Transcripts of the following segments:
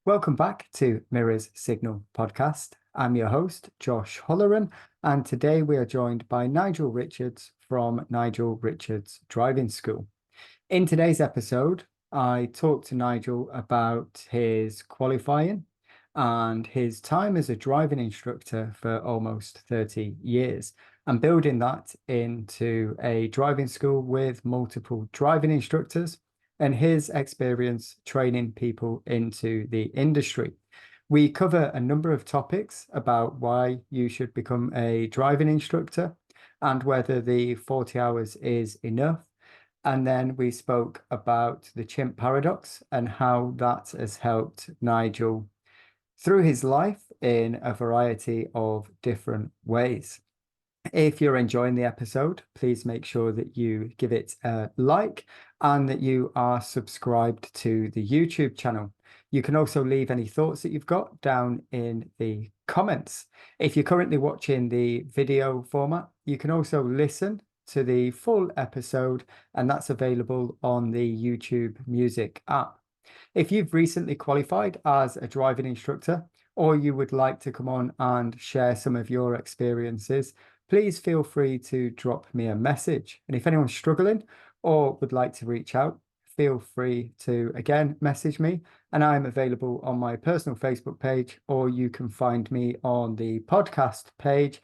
Welcome back to Mirror's Signal podcast. I'm your host, Josh Holleran, and today we are joined by Nigel Richards from Nigel Richards Driving School. In today's episode, I talked to Nigel about his qualifying and his time as a driving instructor for almost 30 years and building that into a driving school with multiple driving instructors and his experience training people into the industry. We cover a number of topics about why you should become a driving instructor and whether the 40 hours is enough. And then we spoke about the Chimp paradox and how that has helped Nigel through his life in a variety of different ways. If you're enjoying the episode, please make sure that you give it a like and that you are subscribed to the YouTube channel. You can also leave any thoughts that you've got down in the comments. If you're currently watching the video format, you can also listen to the full episode, and that's available on the YouTube Music app. If you've recently qualified as a driving instructor, or you would like to come on and share some of your experiences, please feel free to drop me a message. And if anyone's struggling or would like to reach out, feel free to again message me. And I'm available on my personal Facebook page, or you can find me on the podcast page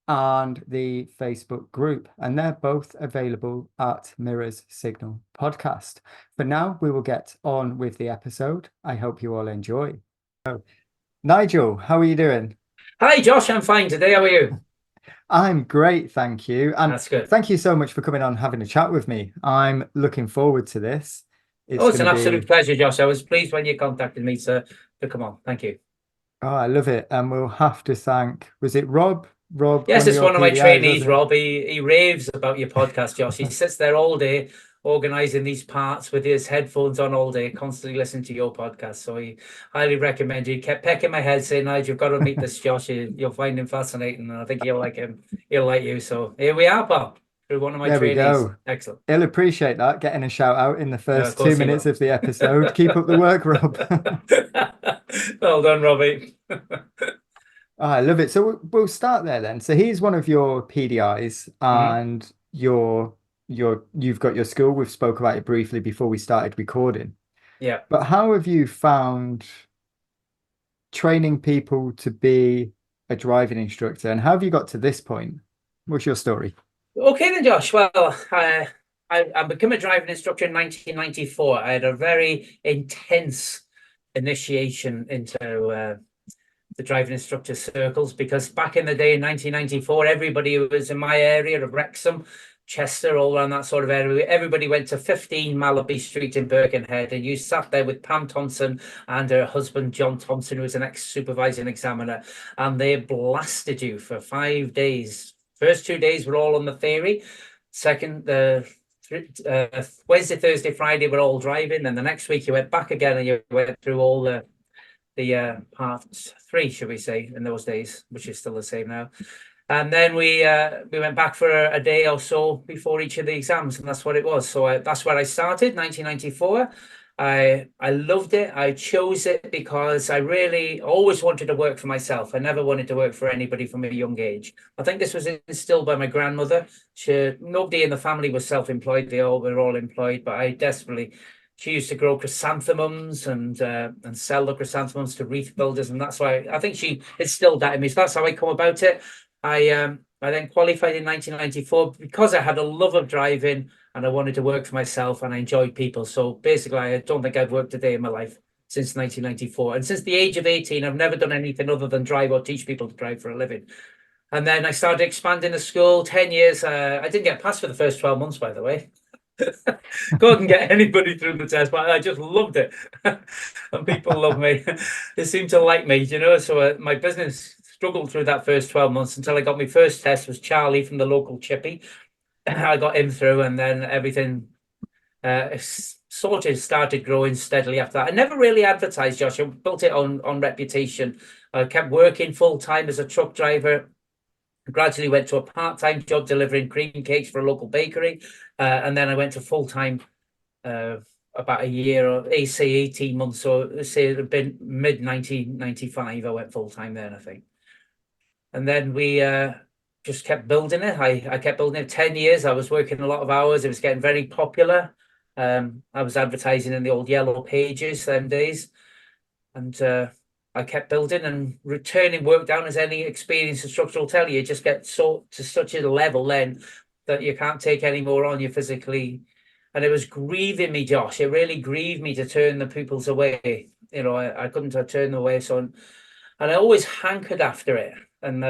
and the Facebook group. And they're both available at Mirror's Signal Podcast. For now, we will get on with the episode. I hope you all enjoy. So, Nigel, how are you doing? Hi, Josh. I'm fine today. How are you? I'm great, thank you. And That's good. thank you so much for coming on, having a chat with me. I'm looking forward to this. It's It's going an to absolute be, pleasure, Josh. I was pleased when you contacted me to come on. Thank you. oh, I love it. And we'll have to thank, was it Rob? Rob, Yes, one of it's your one of my PDIs, trainees, wasn't it? Rob. He raves about your podcast, Josh. He sits there all day organizing these parts with his headphones on all day, constantly listening to your podcast. So he highly recommend you. He kept pecking my head saying, Nigel, you've got to meet this Josh. You'll find him fascinating. And I think you'll like him. He'll like you. So here we are, pal, through one of my There we trainees. go. Excellent. He'll appreciate that, getting a shout out in the Of first two course he minutes will. of the episode. Keep up the work, Rob. Well done, Robbie. Oh, I love it. So we'll start there then. So he's one of your PDIs, Mhm. and you've got your school. We've spoke about it briefly before we started recording. Yeah. But how have you found training people to be a driving instructor, and how have you got to this point? What's your story? Okay then, Josh. Well, I became a driving instructor in 1994. I had a very intense initiation into the driving instructor circles because back in the day in 1994, everybody who was in my area of Wrexham, Chester, all around that sort of area, everybody went to 15 Malaby Street in Birkenhead, and you sat there with Pam Thompson and her husband, John Thompson, who was an ex-supervising examiner, and they blasted you for 5 days. First 2 days were all on the theory. Second, Wednesday, Thursday, Friday were all driving. Then the next week you went back again and you went through all the part three, should we say, in those days, which is still the same now. And then we went back for a day or so before each of the exams, and that's what it was. So that's where I started, 1994. I loved it. I chose it because I really always wanted to work for myself. I never wanted to work for anybody from a young age. I think this was instilled by my grandmother. Nobody in the family was self-employed. They all were all employed, but I desperately. She used to grow chrysanthemums and sell the chrysanthemums to wreath builders, and that's why I think she instilled that in me. So that's how I come about it. I then qualified in 1994 because I had a love of driving and I wanted to work for myself and I enjoyed people. So basically, I don't think I've worked a day in my life since 1994. And since the age of 18, I've never done anything other than drive or teach people to drive for a living. And then I started expanding the school. 10 years. I didn't get passed for the first 12 months, by the way. Couldn't get anybody through the test, but I just loved it. And people love me. They seem to like me, you know. So my business struggled through that first 12 months until I got my first test. Was Charlie from the local chippy. I got him through, and then everything sort of started growing steadily after that. I never really advertised, Josh. I built it on reputation. I kept working full time as a truck driver. Gradually went to a part-time job delivering cream cakes for a local bakery, and then I went to full-time about a year, or say 18 months, or say it had been mid 1995. I went full time then, I think. And then we just kept building it. I kept building it 10 years. I was working a lot of hours. It was getting very popular. I was advertising in the old yellow pages them days. And I kept building and returning work down, as any experienced instructor will tell you. You just get to such a level then that you can't take any more on you physically. And it was grieving me, Josh. It really grieved me to turn the pupils away. You know, I couldn't turn them away. So, and I always hankered after it, and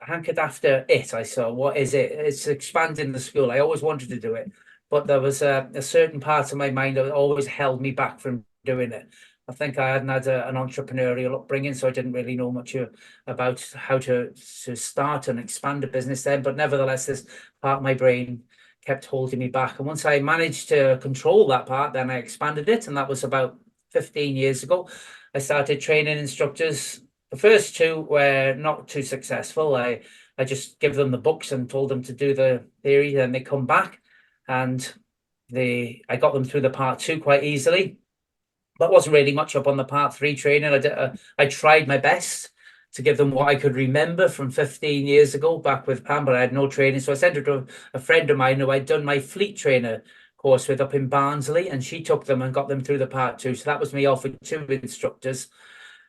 hankered after it. I saw, what is it? It's expanding the school. I always wanted to do it, but there was a certain part of my mind that always held me back from doing it. I think I hadn't had an entrepreneurial upbringing, so I didn't really know much about how to start and expand a business then. But nevertheless, this part of my brain kept holding me back. And once I managed to control that part, then I expanded it. And that was about 15 years ago. I started training instructors. The first two were not too successful. I just give them the books and told them to do the theory, then they come back, and I got them through the part 2 quite easily. But wasn't really much up on the part 3 training. I tried my best to give them what I could remember from 15 years ago back with Pam, but I had no training. So I sent it to a friend of mine who I'd done my fleet trainer course with up in Barnsley, and she took them and got them through the part 2. So that was me off with 2 instructors.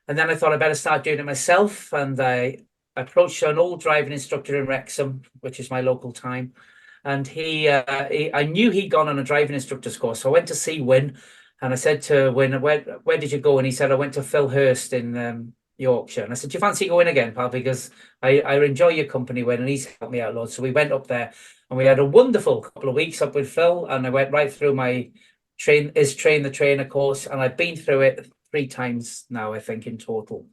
And then I thought I better start doing it myself. And I approached an old driving instructor in Wrexham, which is my local time. And I knew he'd gone on a driving instructor's course. So I went to see Win, and I said to Win, where did you go? And he said, I went to Phil Hurst in Yorkshire. And I said, do you fancy going again, pal? Because I enjoy your company, Win, and he's helped me out a lot. So we went up there, and we had a wonderful couple of weeks up with Phil. And I went right through my train the trainer course, and I've been through it 3 times now, I think, in total,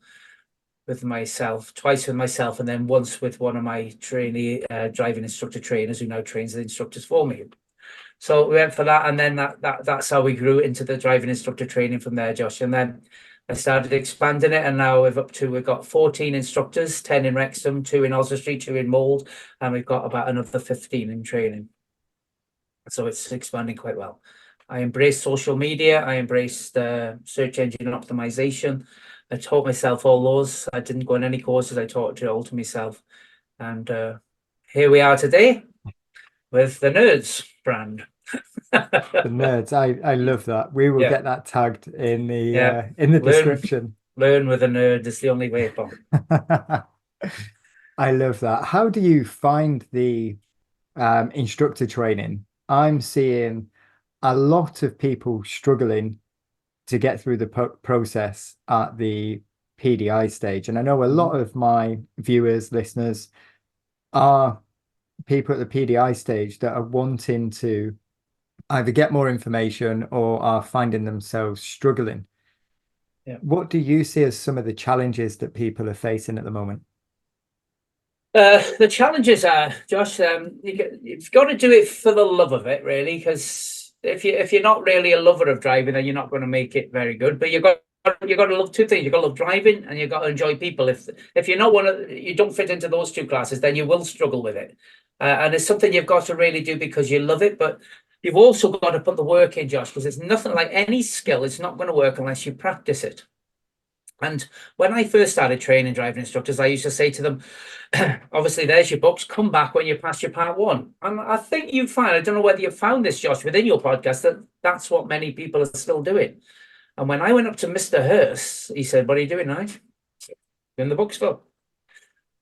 with myself, twice with myself, and then once with one of my trainee driving instructor trainers who now trains the instructors for me. So we went for that, and then that's how we grew into the driving instructor training from there, Josh. And then I started expanding it, and now we've got 14 instructors, 10 in Wrexham, 2 in Oswestry, 2 in Mould, and we've got about another 15 in training. So it's expanding quite well. I embraced social media. I embraced search engine optimization. I taught myself all those. I didn't go on any courses. I taught it all to myself. And here we are today with the Nerds brand. The Nerds. I love that. We will get that tagged in the description. Learn with a nerd is the only way, Bob. I love that. How do you find the instructor training? I'm seeing a lot of people struggling to get through the process at the PDI stage. And I know a lot of my viewers, listeners are people at the PDI stage that are wanting to either get more information or are finding themselves struggling. Yeah. What do you see as some of the challenges that people are facing at the moment? The challenges are, Josh, you've got to do it for the love of it, really, because if you're not really a lover of driving, then you're not going to make it very good. But you've got to love 2 things. You've got to love driving, and you've got to enjoy people. If you're not you don't fit into those 2 classes, then you will struggle with it. And it's something you've got to really do because you love it. But you've also got to put the work in, Josh, because it's nothing like any skill. It's not going to work unless you practice it. And when I first started training driving instructors, I used to say to them, obviously, there's your books. Come back when you pass your part 1. And I think you find, I don't know whether you found this, Josh, within your podcast, that's what many people are still doing. And when I went up to Mr. Hurst, he said, what are you doing, Nigel? Doing the books, Phil.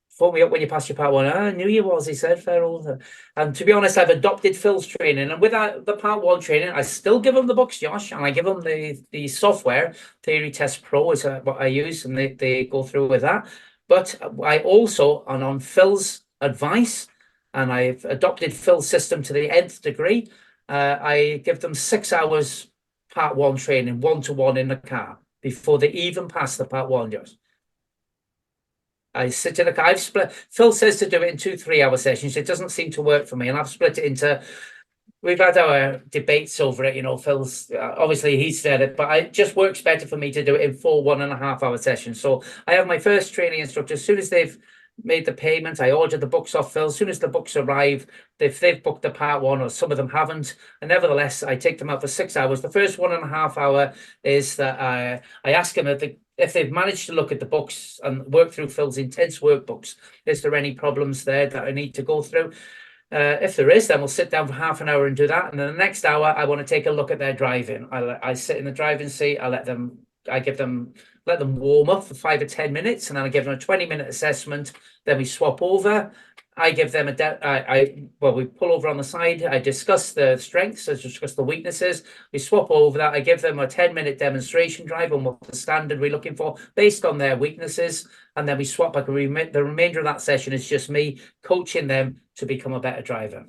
Phone me up when you pass your part 1. I knew you was, he said, fair old. And to be honest, I've adopted Phil's training. And with the part 1 training, I still give them the books, Josh, and I give them the software. Theory Test Pro is what I use, and they go through with that. But I also, and on Phil's advice, and I've adopted Phil's system to the nth degree, I give them 6 hours part 1 training, 1-to-1 in the car, before they even pass the part 1, Josh. I sit in the car. I've split. Phil says to do it in 2-3 hour sessions. It doesn't seem to work for me, and I've split it into. We've had our debates over it. You know, Phil's obviously he said it, but it just works better for me to do it in 4 1.5 hour sessions. So I have my first training instructor. As soon as they've made the payment, I ordered the books off Phil. As soon as the books arrive, if they've booked the part one, or some of them haven't, and nevertheless, I take them out for 6 hours. The first 1.5 hours is that I ask them if they've managed to look at the books and work through Phil's intense workbooks, is there any problems there that I need to go through? If there is, then we'll sit down for half an hour and do that. And then the next hour, I want to take a look at their driving. I sit in the driving seat. I let them warm up for 5 or 10 minutes, and then I give them a 20-minute assessment. Then we swap over. I give them we pull over on the side. I discuss the strengths, I discuss the weaknesses. We swap over that. I give them a 10-minute demonstration drive on what the standard we're looking for based on their weaknesses. And then we swap back. The remainder of that session is just me coaching them to become a better driver.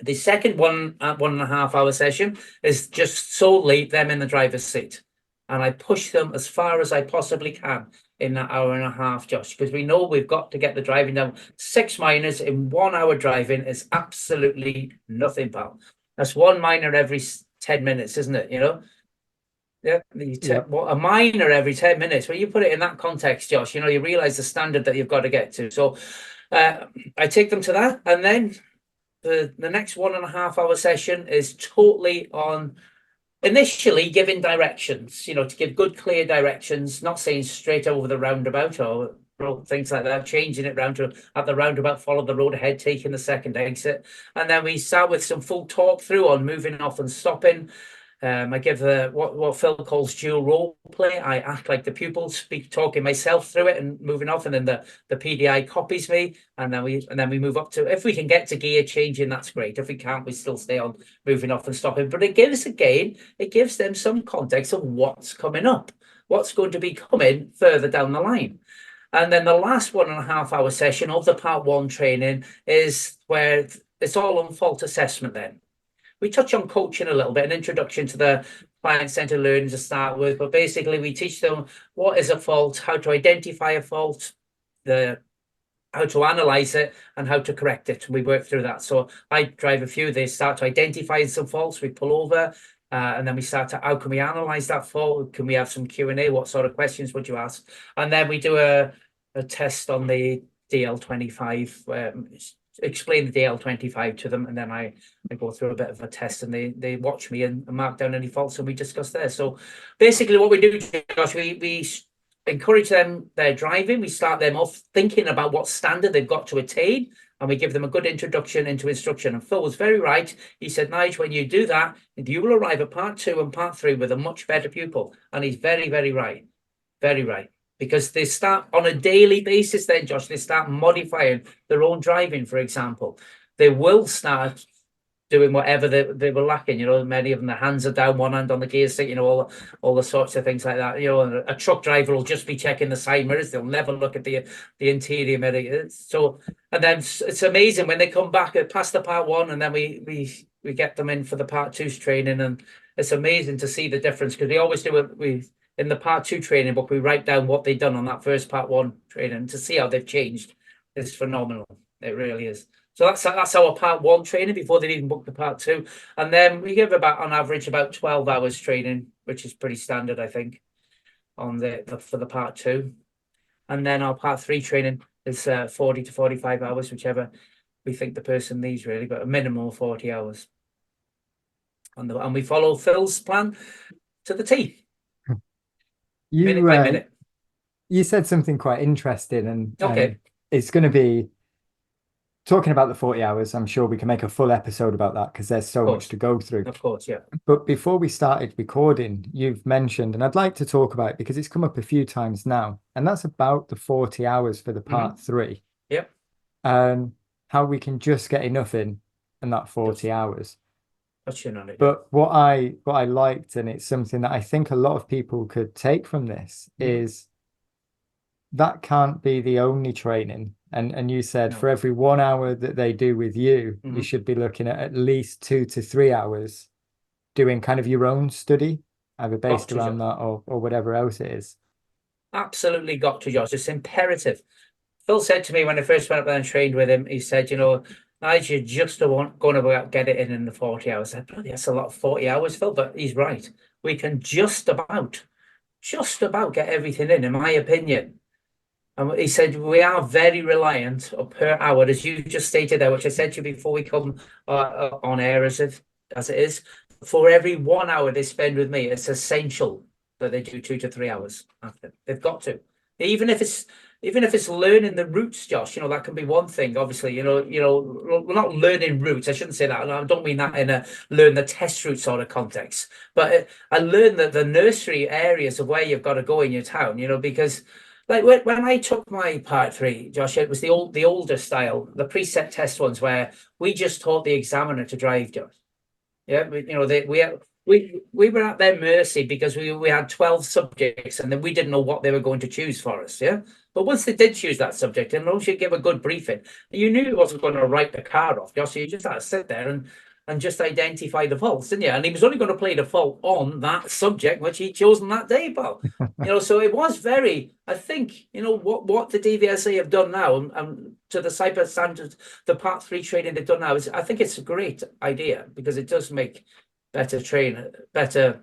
The second 1.5 hour session is just solely them in the driver's seat. And I push them as far as I possibly can in that 1.5 hours, Josh, because we know we've got to get the driving down. 6 minors in 1 hour driving is absolutely nothing, pal. That's 1 minor every 10 minutes, isn't it? You know? Yeah, a minor every 10 minutes. When you put it in that context, Josh, you know, you realize the standard that you've got to get to. So I take them to that, and then the next 1.5 hour session is totally on initially giving directions, you know, to give good, clear directions, not saying straight over the roundabout or things like that, changing it round to at the roundabout, follow the road ahead, taking the second exit. And then we start with some full talk through on moving off and stopping. I give what Phil calls dual role play. I act like the pupil, talking myself through it and moving off, and then the PDI copies me, and then we move up to, if we can get to gear changing, that's great. If we can't, we still stay on moving off and stopping. But it gives them some context of what's coming up, what's going to be coming further down the line. And then the last 1.5 hour session of the part one training is where it's all on fault assessment then. We touch on coaching a little bit, an introduction to the client-centered learning to start with, but basically we teach them what is a fault, how to identify a fault, how to analyze it, and how to correct it. We work through that. So I drive a few, they start to identify some faults, we pull over, and then we start to, how can we analyze that fault? Can we have some Q&A? What sort of questions would you ask? And then we do a test on the DL25, explain the DL25 to them, and then I go through a bit of a test, and they watch me and mark down any faults, and we discuss there. So basically what we do, Josh, we encourage them, their driving. We start them off thinking about what standard they've got to attain, and we give them a good introduction into instruction. And Phil was very right. He said, Nigel, when you do that, you will arrive at part 2 and part 3 with a much better pupil. And he's very, very right. Very right. Because they start on a daily basis then, Josh, they start modifying their own driving, for example. They will start doing whatever they were lacking, you know, many of them, their hands are down, one hand on the gear stick, you know, all the sorts of things like that. You know, a truck driver will just be checking the side mirrors. They'll never look at the interior mirror. So, and then it's amazing when they come back past the part 1, and then we get them in for the part 2's training, and it's amazing to see the difference, because we always do it. In the part 2 training book, we write down what they've done on that first part 1 training to see how they've changed. It's phenomenal. It really is. So that's our part 1 training before they've even booked the part 2. And then we give on average about 12 hours training, which is pretty standard, I think, on for the part 2. And then our part 3 training is 40 to 45 hours, whichever we think the person needs, really, but a minimum of 40 hours. And we follow Phil's plan to the T. Minute by minute. You said something quite interesting, and okay, it's going to be talking about the 40 hours. I'm sure we can make a full episode about that, because there's so much to go through. Of course, yeah. But before we started recording, you've mentioned, and I'd like to talk about it because it's come up a few times now, and that's about the 40 hours for the part 3. Yep. How we can just get enough in that 40 hours. On it. But what I liked, and it's something that I think a lot of people could take from this, is that can't be the only training. And you said for every 1 hour that they do with you, you should be looking at least 2 to 3 hours doing kind of your own study, either based around that or whatever else it is. Absolutely got to, Josh. It's imperative. Phil said to me when I first went up there and trained with him, he said, you know, Nigel, you're just going to get it in the 40 hours. I said, bloody, that's a lot of 40 hours, Phil, but he's right. We can just about get everything in my opinion. And he said, we are very reliant per hour, as you just stated there, which I said to you before we come on air as it is. For every 1 hour they spend with me, it's essential that they do 2 to 3 hours after. They've got to. Even if it's learning the roots, Josh, that can be one thing. Obviously, we're not learning roots. I shouldn't say that. I don't mean that in a learn the test route sort of context. But I learned that the nursery areas of where you've got to go in your town, because like when I took my part three, Josh, it was the older style, the preset test ones where we just taught the examiner to drive, Josh. Yeah, we were at their mercy because we had 12 subjects and then we didn't know what they were going to choose for us. Yeah. But once they did choose that subject, and once you give a good briefing, you knew he wasn't going to write the car off, Josh. So you just had to sit there and just identify the faults, didn't you? And he was only going to play the fault on that subject which he'd chosen that day, pal. So it was very, I think, what the DVSA have done now and to the cyber standards, the part three training they've done now is, I think it's a great idea because it does make better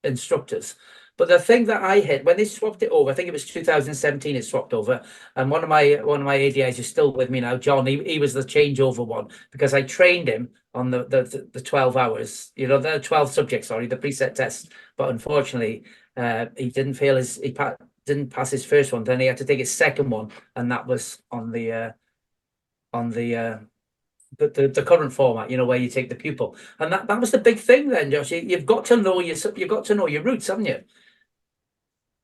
instructors. But the thing that I hit when they swapped it over, I think it was 2017 it swapped over, and one of my ADIs is still with me now, John. He was the changeover one because I trained him on the 12 hours, the 12 subjects, sorry, the preset test. But unfortunately, he didn't didn't pass his first one. Then he had to take his second one, and that was on the current format, where you take the pupil, and that was the big thing. Then, Josh, you've got to know your roots, haven't you?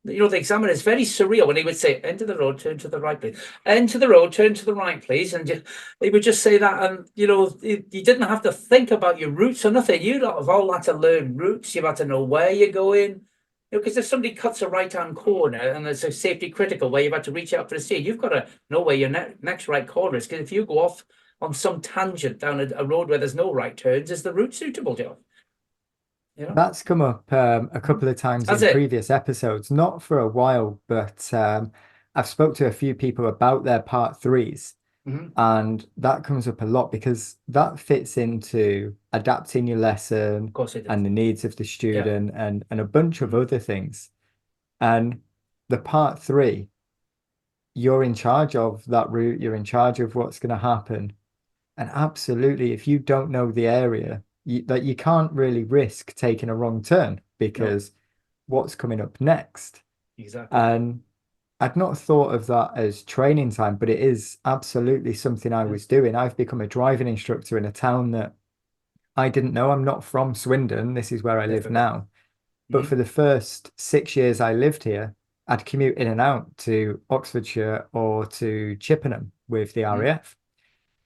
The examiner is very surreal when he would say, "Enter the road, turn to the right, please. Enter the road, turn to the right, please." And he would just say that, and you didn't have to think about your routes or nothing. You'd have all had to learn routes. You had to know where you're going. Because if somebody cuts a right-hand corner and there's a safety critical where you've had to reach out for the steer, you've got to know where your next right corner is. Because if you go off on some tangent down a road where there's no right turns, is the route suitable, Joe? That's come up a couple of times in previous episodes, not for a while, but I've spoke to a few people about their part threes, and that comes up a lot because that fits into adapting your lesson and the needs of the student and a bunch of other things. And the part three, you're in charge of that route, you're in charge of what's going to happen. And absolutely, if you don't know the area, you can't really risk taking a wrong turn because what's coming up next? Exactly. And I'd not thought of that as training time, but it is absolutely something I was doing. I've become a driving instructor in a town that I didn't know. I'm not from Swindon. This is where I live now. But for the first 6 years I lived here, I'd commute in and out to Oxfordshire or to Chippenham with the RAF.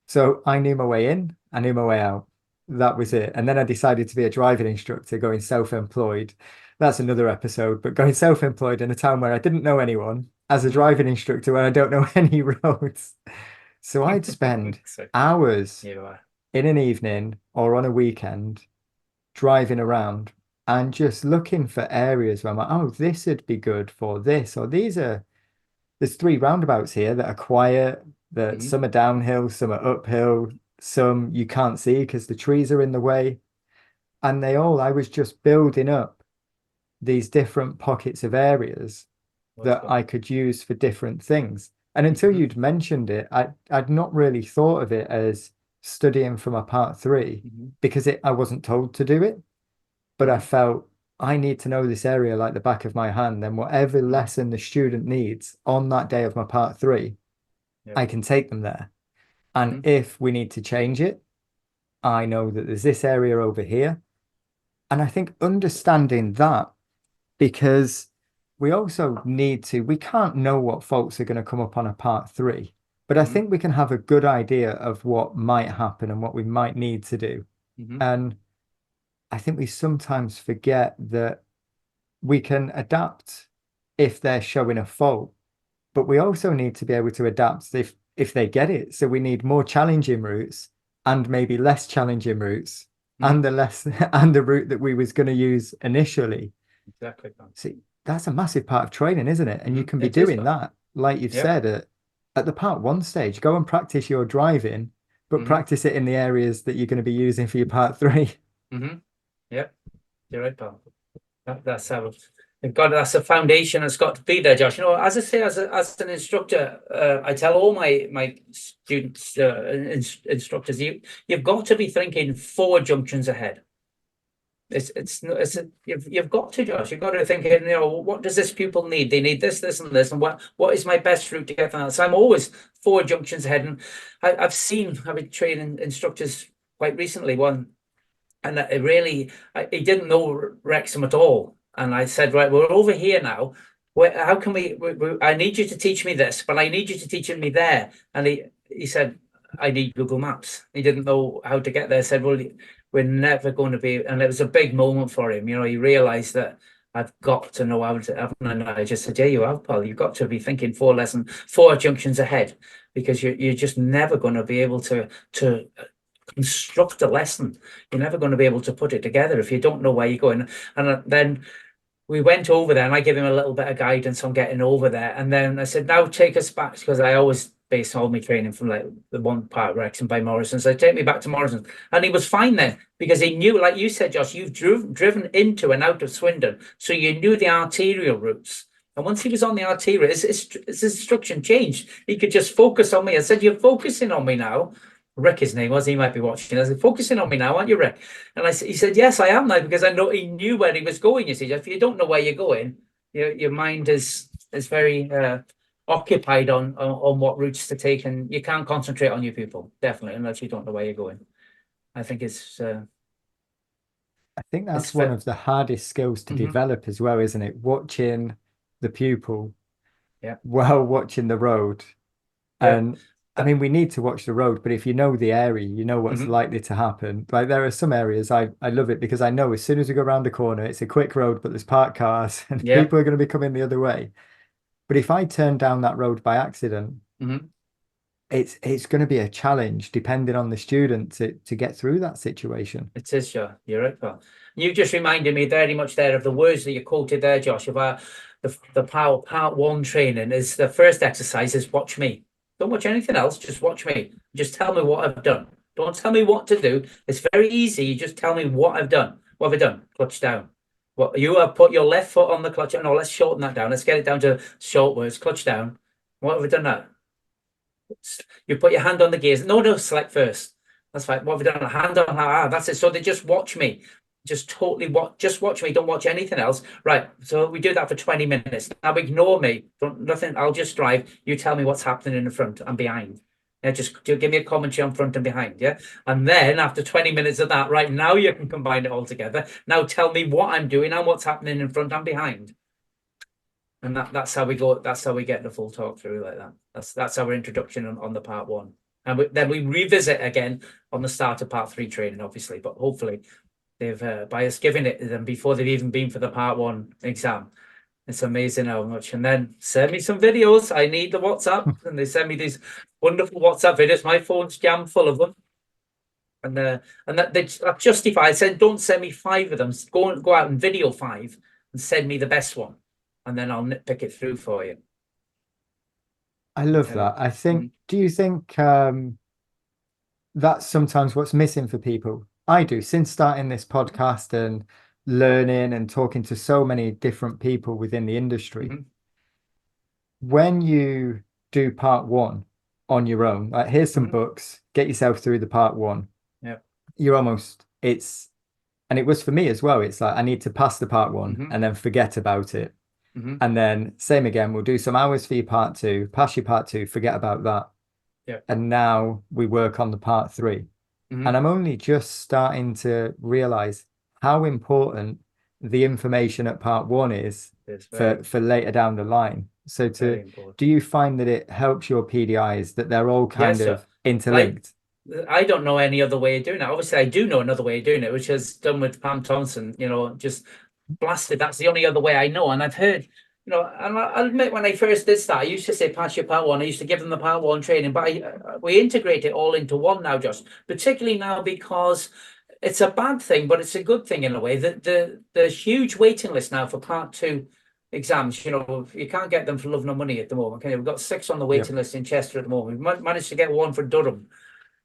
So I knew my way in, I knew my way out. That was it. And then I decided to be a driving instructor, going self-employed. That's another episode, but going self-employed in a town where I didn't know anyone as a driving instructor where I don't know any roads. So I'd spend hours in an evening or on a weekend driving around and just looking for areas where I'm like, oh, this would be good for this, or there's 3 roundabouts here that are quiet, that some are downhill, some are uphill, some you can't see because the trees are in the way. And I was just building up these different pockets of areas that I could use for different things. And until you'd mentioned it, I'd not really thought of it as studying from a part three because I wasn't told to do it. But I felt I need to know this area like the back of my hand. And whatever lesson the student needs on that day of my part three, I can take them there. And if we need to change it, I know that there's this area over here. And I think understanding that, because we also we can't know what faults are going to come up on a part three, but I think we can have a good idea of what might happen and what we might need to do. And I think we sometimes forget that we can adapt if they're showing a fault, but we also need to be able to adapt if they get it. So we need more challenging routes and maybe less challenging routes and the route that we was going to use initially. Exactly. See, that's a massive part of training, isn't it? And you can be doing that, like you've said, at the part one stage. Go and practice your driving, but practice it in the areas that you're going to be using for your part three. Yep, you're right, pal. That's how that's a foundation that's got to be there, Josh. You know, as I say, as an instructor, I tell all my students, instructors, you've got to be thinking 4 junctions ahead. You've got to, Josh. You've got to think, you know, what does this pupil need? They need this, this, and this, and what is my best route to get from that? So I'm always 4 junctions ahead. And I've been training instructors quite recently, one, and he didn't know Wrexham at all. And I said, right, we're over here now. How can I need you to teach me this, but I need you to teach me there. And he said, I need Google Maps. He didn't know how to get there. I said, well, we're never going to be. And it was a big moment for him. You know, he realized that I've got to know how to. And I just said, yeah, you have, pal. You've got to be thinking 4 junctions ahead, because you're just never going to be able to construct a lesson. You're never going to be able to put it together if you don't know where you're going. And then we went over there, and I gave him a little bit of guidance on getting over there. And then I said, now take us back, because I always base all my training from like the one part of Wrexham by Morrison. So take me back to Morrison. And he was fine then, because he knew, like you said, Josh, you've driven into and out of Swindon. So you knew the arterial routes. And once he was on the arterial, his instruction changed. He could just focus on me. I said, you're focusing on me now. Rick, his name was. He might be watching. I said, focusing on me now, aren't you, Rick? And he said, yes, I am now, because I know he knew where he was going. You see, if you don't know where you're going, your mind is very occupied on what routes to take, and you can't concentrate on your pupil, definitely, unless you don't know where you're going. I think I think that's one of the hardest skills to develop as well, isn't it? Watching the pupil while watching the road. And I mean, we need to watch the road, but if you know the area, you know what's likely to happen. Like, there are some areas I love it, because I know as soon as we go around the corner, it's a quick road, but there's parked cars and people are going to be coming the other way. But if I turn down that road by accident, it's going to be a challenge, depending on the student, to get through that situation. It is, sure. You're right, pal. You just reminded me very much there of the words that you quoted there, Josh, of the part 1 training. Is the first exercise is watch me. Don't watch anything else. Just watch me. Just tell me what I've done. Don't tell me what to do. It's very easy. You just tell me what I've done. What have I done? Clutch down. Well, you have put your left foot on the clutch. No, let's shorten that down. Let's get it down to short words. Clutch down. What have we done now? You put your hand on the gears. No, select first. That's fine. What have we done? Hand on. That's it. So they just watch me. Just watch me. Don't watch anything else. Right. So we do that for 20 minutes. Now ignore me. Nothing. I'll just drive. You tell me what's happening in the front and behind. Yeah, just give me a commentary on front and behind. Yeah. And then after 20 minutes of that, right, now you can combine it all together. Now tell me what I'm doing and what's happening in front and behind. And that's how we go. That's how we get the full talk through like that. That's our introduction on the part 1. And then we revisit again on the start of part 3 training, obviously. But hopefully they've by us giving it to them before they've even been for the part 1 exam. It's amazing how much. And then send me some videos. I need the WhatsApp. And they send me these wonderful WhatsApp videos. My phone's jammed full of them. And that they justify. I said, don't send me 5 of them. Go out and video 5 and send me the best one. And then I'll nitpick it through for you. I love that. I think, do you think that's sometimes what's missing for people? I do. Since starting this podcast and learning and talking to so many different people within the industry, when you do part 1 on your own, like, here's some books, get yourself through the part 1. Yeah. You're almost, and it was for me as well. It's like, I need to pass the part 1 and then forget about it. And then same again, we'll do some hours for your part 2, pass your part 2, forget about that. Yeah. And now we work on the part 3. And I'm only just starting to realize how important the information at part 1 is for later down the line. So do you find that it helps your PDIs, that they're all kind of interlinked? I don't know any other way of doing it. Obviously, I do know another way of doing it, which is done with Pam Thompson, you know, just blasted. That's the only other way I know. And I've heard, you know, and I'll admit, when I first did start, I used to say pass your part 1. I used to give them the part 1 training, but we integrate it all into one now, Josh, particularly now, because it's a bad thing, but it's a good thing in a way. That the huge waiting list now for part 2 exams, you know, you can't get them for love nor money at the moment. Okay, we've got 6 on the waiting list in Chester at the moment. We managed to get 1 for Durham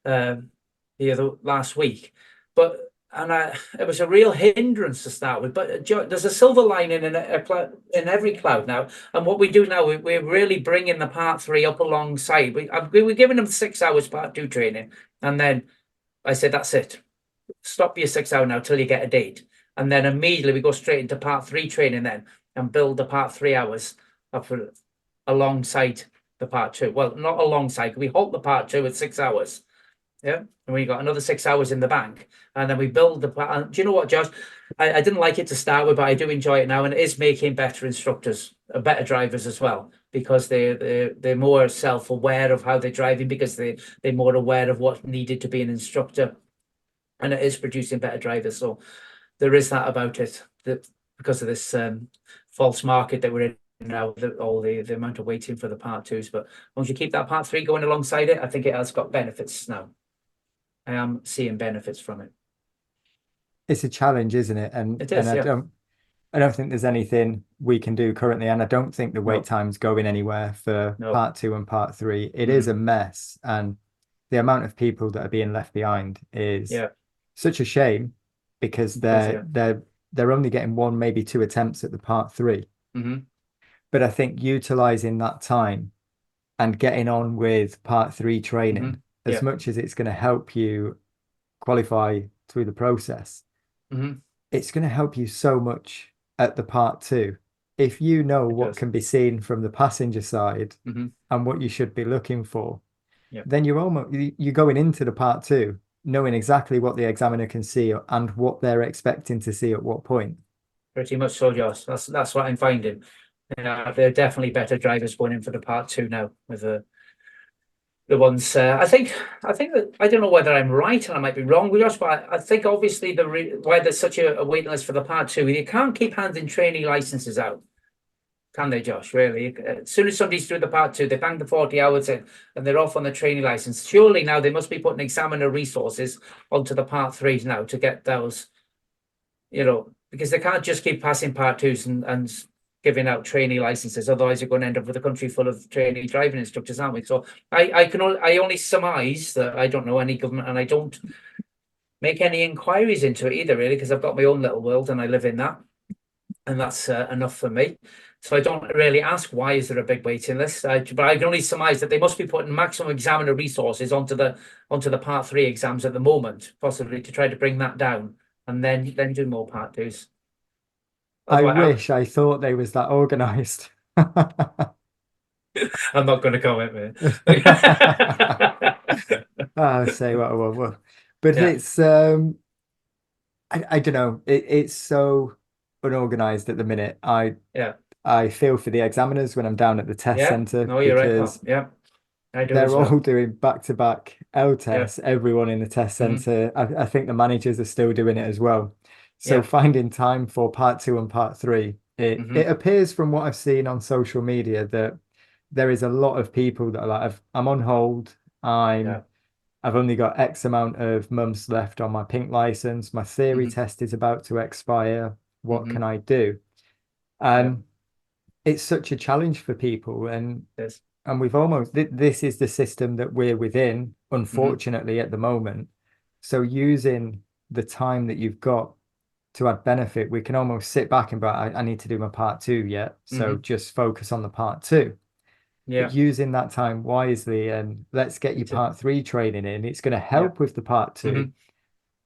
the last week, but it was a real hindrance to start with. But there's a silver lining in in every cloud now. And what we do now, we're really bringing the part 3 up alongside. We're giving them 6 hours part 2 training, and then I said, that's it. Stop your 6 hour now till you get a date, and then immediately we go straight into part 3 training then, and build the part 3 hours up alongside the part 2. Well, not alongside. We halt the part 2 at 6 hours. Yeah, and we got another 6 hours in the bank, and then we build the. Do you know what, Josh? I didn't like it to start with, but I do enjoy it now, and it is making better instructors, better drivers as well, because they're more self-aware of how they're driving, because they're more aware of what needed to be an instructor, and it is producing better drivers. So there is that about it, that because of this false market that we're in now, all the amount of waiting for the part 2s. But once you keep that part 3 going alongside it, I think it has got benefits now. I am seeing benefits from it. It's a challenge, isn't it? And it is, I don't think there's anything we can do currently, and I don't think the wait time's going anywhere for part 2 and part 3. It is a mess, and the amount of people that are being left behind is such a shame, because they're only getting 1, maybe 2 attempts at the part 3. But I think utilizing that time and getting on with part 3 training, as much as it's going to help you qualify through the process, it's going to help you so much at the part 2. If you know what can be seen from the passenger side and what you should be looking for, then you're going into the part 2 knowing exactly what the examiner can see and what they're expecting to see at what point. Pretty much so, Josh. That's what I'm finding. They're definitely better drivers going in for the part 2 now with the ones. I think that, I don't know whether I'm right and I might be wrong, Josh, but I think obviously why there's such a waiting list for the part 2, you can't keep handing trainee licenses out, can they, Josh? Really, as soon as somebody's through the part 2, they bang the 40 hours in and they're off on the trainee license. Surely now they must be putting examiner resources onto the part 3s now to get those, because they can't just keep passing part 2s and giving out trainee licenses. Otherwise, you're going to end up with a country full of trainee driving instructors, aren't we? So I only surmise that. I don't know any government, and I don't make any inquiries into it either, really, because I've got my own little world and I live in that, and that's enough for me. So I don't really ask why is there a big waiting list. But I can only surmise that they must be putting maximum examiner resources onto the part 3 exams at the moment, possibly to try to bring that down, and then do more part 2s. I wish I thought they was that organized. I'm not going to comment, man. I'll say what I want. But it's I don't know. It's so unorganized at the minute. I feel for the examiners when I'm down at the test center. No, you're right. Yeah. They're all doing back-to-back L tests, everyone in the test center. I think the managers are still doing it as well. So finding time for part 2 and part 3, it appears from what I've seen on social media that there is a lot of people that are like, I'm on hold. I've only got X amount of months left on my pink license. My theory test is about to expire. What can I do? And it's such a challenge for people. And we've this is the system that we're within, unfortunately, at the moment. So using the time that you've got to add benefit, we can almost sit back and be like, I need to do my part 2 yet. So just focus on the part 2. But using that time wisely, and let's get your part 3 training in. It's going to help with the part 2,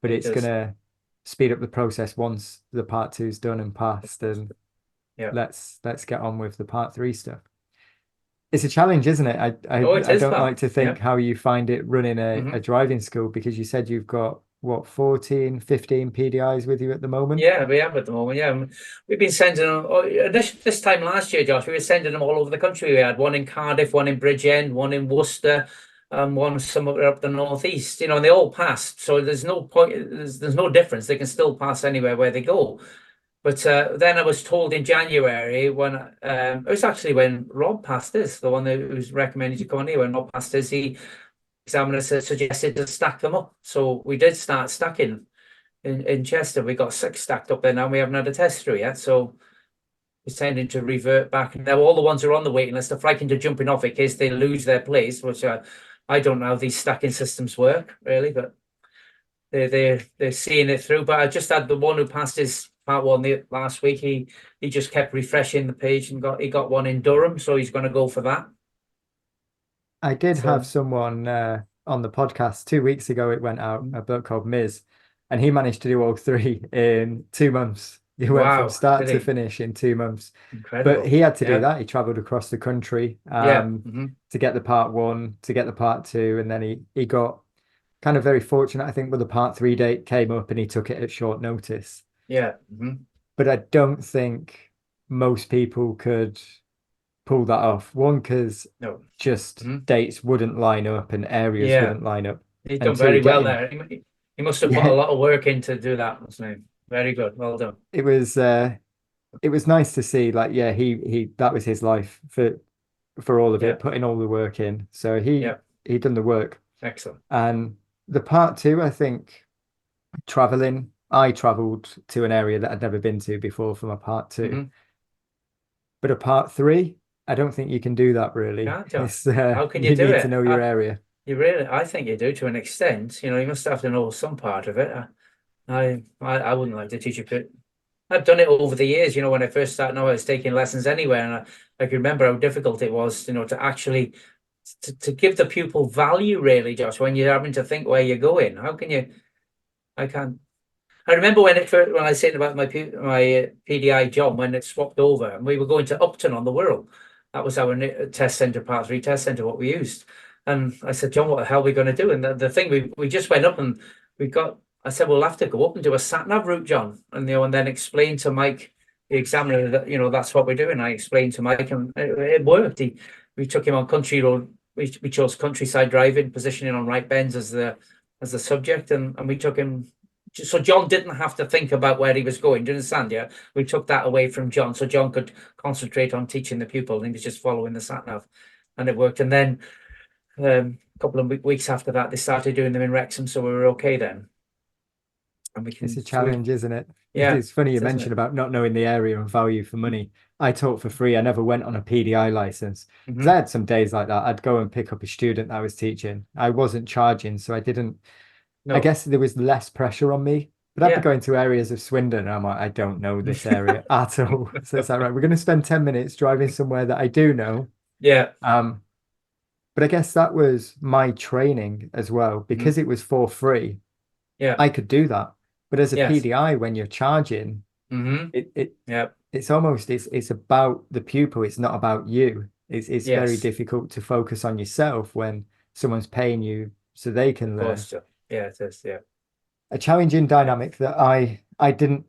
but it's going to speed up the process once the part 2 is done and passed. And let's get on with the part 3 stuff. It's a challenge, isn't it? I don't like to think how you find it running a driving school, because you said you've got 14, 15 PDIs with you at the moment? Yeah, we have at the moment. Yeah, we've been sending them this time last year, Josh. We were sending them all over the country. We had one in Cardiff, one in Bridgend, one in Worcester, one somewhere up the northeast. And they all passed. So there's no point. There's no difference. They can still pass anywhere where they go. But then I was told in January, when it was actually when Rob passed his, the one that was recommended to come on here, when Rob passed his, examiner suggested to stack them up. So we did start stacking in Chester. We got 6 stacked up there now, and we haven't had a test through yet. So it's tending to revert back. Now all the ones who are on the waiting list are frightened to jumping off in case they lose their place, which I don't know how these stacking systems work, really, but they're seeing it through. But I just had the one who passed his part one last week. He just kept refreshing the page and he got one in Durham, so he's going to go for that. I did have So someone on the podcast 2 weeks ago. It went out, a bloke called Miz, and he managed to do all three in 2 months. He went from wow, start did to he? finish in 2 months. But Incredible. he had to do Yeah, that. He traveled across the country yeah, to get the part one, to get the part two, and then he got kind of very fortunate, I think, with the part three date came up and he took it at short notice. yeah. But I don't think most people could pull that off. One, because No. just dates wouldn't line up and areas Yeah, wouldn't line up. he's And done two, very well getting there. He must have put a yeah, lot of work in to do that, wasn't he? Very good. Well done. it was nice to see, like, yeah, he that was his life for all of Yeah, it, putting all the work in. So yeah. he done the work. Excellent. And the part two, I think, traveling, I traveled to an area that I'd never been to before for my part two. But a part three, I don't think you can do that really. Can't you? It's How can you you do need to it? know your area. I think you do to an extent. You must have to know some part of it. I wouldn't like to teach you, but I've done it over the years. When I first started, I was taking lessons anywhere, and I can remember how difficult it was, to actually to give the pupil value, really, Josh, when you're having to think where you're going. How can you? I can't. I remember when I was saying about my PDI job when it swapped over and we were going to Upton on the Wirral. That was our test centre, part three test centre, what we used. And I said, John, what the hell are we going to do? And the thing we just went up and I said, we'll have to go up and do a sat nav route, John, and and then explain to Mike, the examiner, that that's what we're doing. I explained to Mike, and it worked. We took him on country road. We chose countryside driving, positioning on right bends as the subject, and we took him. So John didn't have to think about where he was going. Do you understand? Yeah, we took that away from John, so John could concentrate on teaching the pupil, and he was just following the sat nav, and it worked. And then a couple of weeks after that, they started doing them in Wrexham, so we were okay then. And It's a challenge, isn't it? Yeah, It's funny you isn't mentioned it? about not knowing the area and value for money. I taught for free. I never went on a PDI license because I had some days like that. I'd go and pick up a student that I was teaching. I wasn't charging, so I didn't. I No, guess there was less pressure on me. But I'd be yeah, going to areas of Swindon, and I'm like, I don't know this area at all. So it's like, right, we're going to spend 10 minutes driving somewhere that I do know. yeah, But I guess that was my training as well because it was for free. yeah, I could do that. But as a yes, PDI, when you're charging, it yeah, it's almost it's about the pupil. It's not about you. It's very yes, difficult to focus on yourself when someone's paying you so they can of learn. course, yeah, it is, yeah, A challenging dynamic that I didn't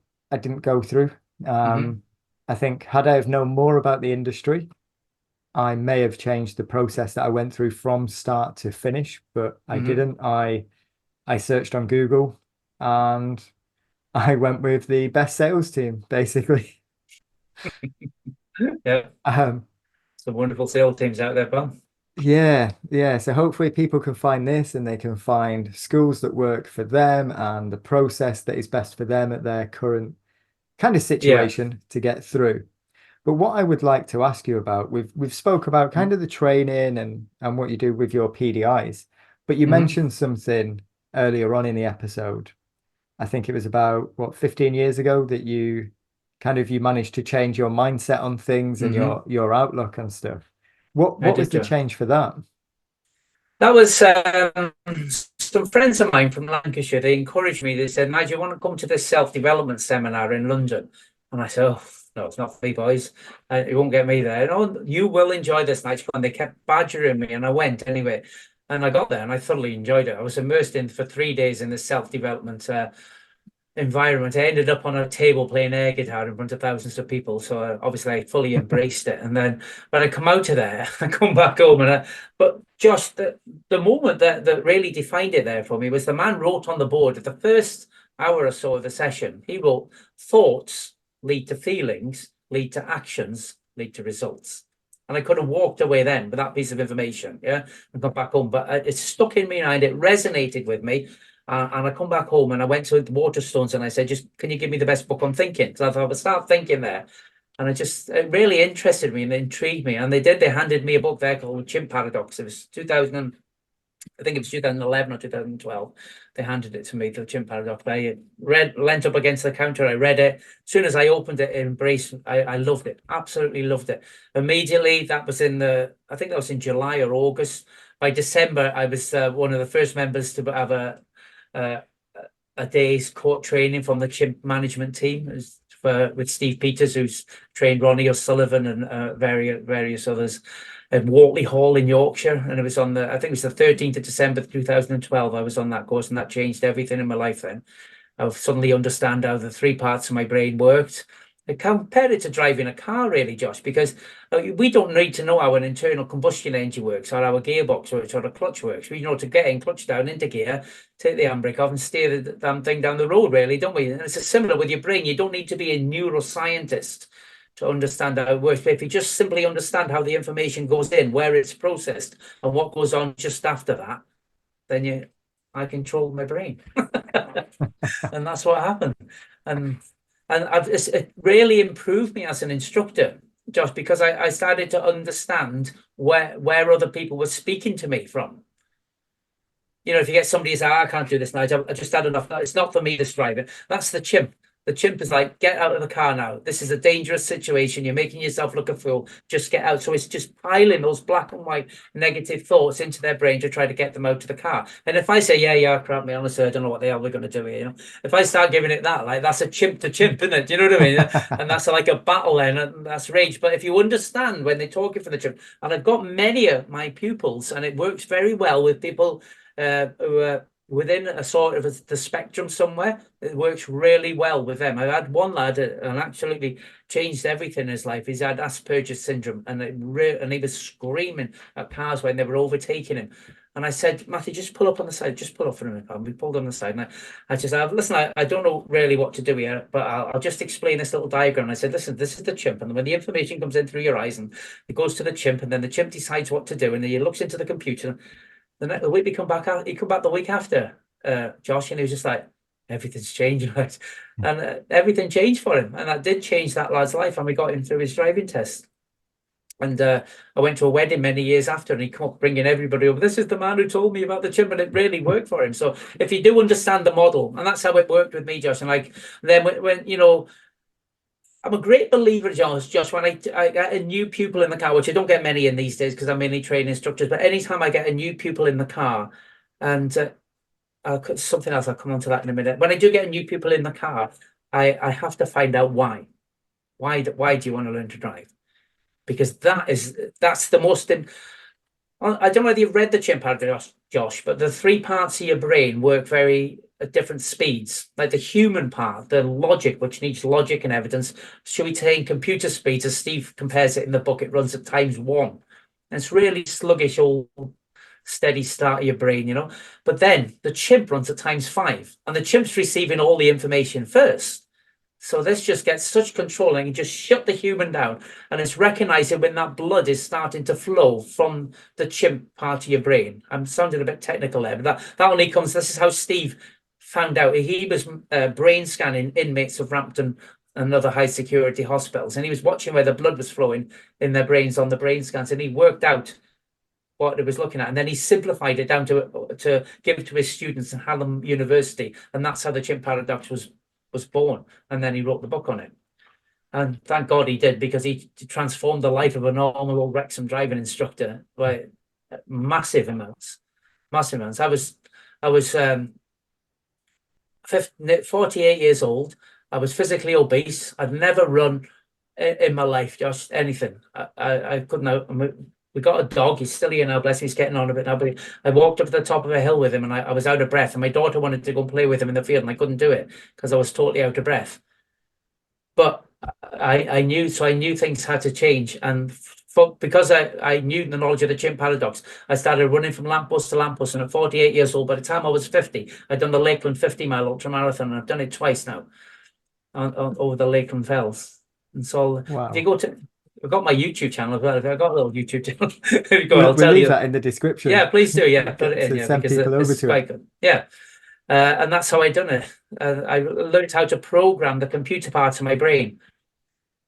go through. I think had I have known more about the industry, I may have changed the process that I went through from start to finish, but I didn't. I searched on Google and I went with the best sales team, basically. yeah. Um, Some wonderful sales teams out there, pal. yeah. So hopefully people can find this and they can find schools that work for them and the process that is best for them at their current kind of Yeah, situation to get through. But what I would like to ask you about, we've spoke about kind of the training and what you do with your PDIs, but you mentioned something earlier on in the episode. I think it was about what 15 years ago that you managed to change your mindset on things and your outlook and stuff. I What was did. the change for that? That was some friends of mine from Lancashire. They encouraged me. They said, Nigel, you want to come to this self-development seminar in London? And I said, oh, no, it's not for me, boys. You won't get me there. No, you will enjoy this, Nigel. And they kept badgering me, and I went anyway. And I got there, and I thoroughly enjoyed it. I was immersed in for 3 days in this self-development environment. I ended up on a table playing air guitar in front of thousands of people. So obviously I fully embraced it. And then when I come out of there, I come back home but Josh, the moment that really defined it there for me was the man wrote on the board at the first hour or so of the session. He wrote, thoughts lead to feelings, lead to actions, lead to results. And I could have walked away then with that piece of information, and got back home. But it stuck in me and it resonated with me. And I come back home and I went to the Waterstones and I said, can you give me the best book on thinking? So I thought I would start thinking there. And it really interested me and intrigued me. And they handed me a book there called Chimp Paradox. It was 2000. I think it was 2011 or 2012. They handed it to me, the Chimp Paradox. I leant up against the counter. I read it. As soon as I opened it, I loved it. Absolutely loved it. Immediately, that was I think that was in July or August. By December, I was one of the first members to have a day's court training from the Chimp management team with Steve Peters, who's trained Ronnie O'Sullivan and various others at Wortley Hall in Yorkshire. And it was I think it was the 13th of December 2012. I was on that course, and that changed everything in my life then. I suddenly understand how the three parts of my brain worked. I compare it to driving a car, really, Josh, because we don't need to know how an internal combustion engine works, or how a gearbox works, or a clutch works. We know to get in, clutch down, into gear, take the handbrake off, and steer the damn thing down the road, really, don't we? And it's similar with your brain. You don't need to be a neuroscientist to understand how it works. But if you just simply understand how the information goes in, where it's processed, and what goes on just after that, then I control my brain. And that's what happened. And it really improved me as an instructor, Josh, because I started to understand where other people were speaking to me from. You know, if you get somebody who says, I can't do this, Nigel, I just had enough. It's not for me to drive it. That's the chimp. The chimp is like, get out of the car now. This is a dangerous situation. You're making yourself look a fool. Just get out. So it's just piling those black and white negative thoughts into their brain to try to get them out of the car. And if I say, yeah, crap me, honestly, I don't know what the hell we're going to do here. You know, if I start giving it that, like, that's a chimp to chimp, isn't it? Do you know what I mean? And that's like a battle then, and that's rage. But if you understand when they're talking for the chimp, and I've got many of my pupils, and it works very well with people who are within a sort of the spectrum somewhere. It works really well with them. I had one lad and absolutely changed everything in his life. He's had Asperger's syndrome, and he was screaming at cars when they were overtaking him. And I said, Matthew, just pull up on the side. Just pull up for a minute. And we pulled on the side. And I just said, listen, I don't know really what to do here, but I'll just explain this little diagram. And I said, listen, this is the chimp. And when the information comes in through your eyes, and it goes to the chimp, and then the chimp decides what to do. And then he looks into the computer. The week he come back the week after, Josh, and he was just like, everything's changed, right? And everything changed for him, and that did change that lad's life. And we got him through his driving test. And I went to a wedding many years after, and he come up bringing everybody over. This is the man who told me about the chimp, and it really worked for him. So if you do understand the model, and that's how it worked with me, Josh. And like then when you know. I'm a great believer, Josh, when I get a new pupil in the car, which I don't get many in these days because I'm mainly training instructors, but anytime I get a new pupil in the car, and something else, I'll come on to that in a minute. When I do get a new pupil in the car, I have to find out why. Why do you want to learn to drive? Because that's the most... I don't know whether you've read the Chimp Paradox, Josh, but the three parts of your brain work very at different speeds. Like the human part, the logic, which needs logic and evidence. Should we take computer speeds, as Steve compares it in the book, it runs at ×1. And it's really sluggish, all steady start of your brain, you know. But then the chimp runs at ×5, and the chimp's receiving all the information first. So this just gets such control, and you just shut the human down, and it's recognizing when that blood is starting to flow from the chimp part of your brain. I'm sounding a bit technical there, but that only comes. This is how Steve found out. He was brain scanning inmates of Rampton and other high security hospitals, and he was watching where the blood was flowing in their brains on the brain scans, and he worked out what it was looking at, and then he simplified it down to give it to his students at Hallam University, and that's how the Chimp Paradox was born. And then he wrote the book on it, and thank God he did, because he transformed the life of a normal old Wrexham driving instructor by massive amounts. I was 48 years old. I was physically obese. I'd never run in my life, just anything. I couldn't. We got a dog. He's still here now. Bless him. He's getting on a bit now. But I walked up to the top of a hill with him, and I was out of breath. And my daughter wanted to go and play with him in the field, and I couldn't do it because I was totally out of breath. But I knew things had to change. And because I knew the knowledge of the Chimp Paradox, I started running from lamppost to lamppost. And at 48 years old, by the time I was 50, I'd done the Lakeland 50-mile ultramarathon, and I've done it twice now over the Lakeland Fells. And so wow. If you go to... I've got my YouTube channel as well. I've got a little YouTube channel. We'll leave that in the description. Yeah, please do. Yeah, put it in. Yeah, send people over to it. Yeah, and that's how I done it. I learned how to program the computer part of my brain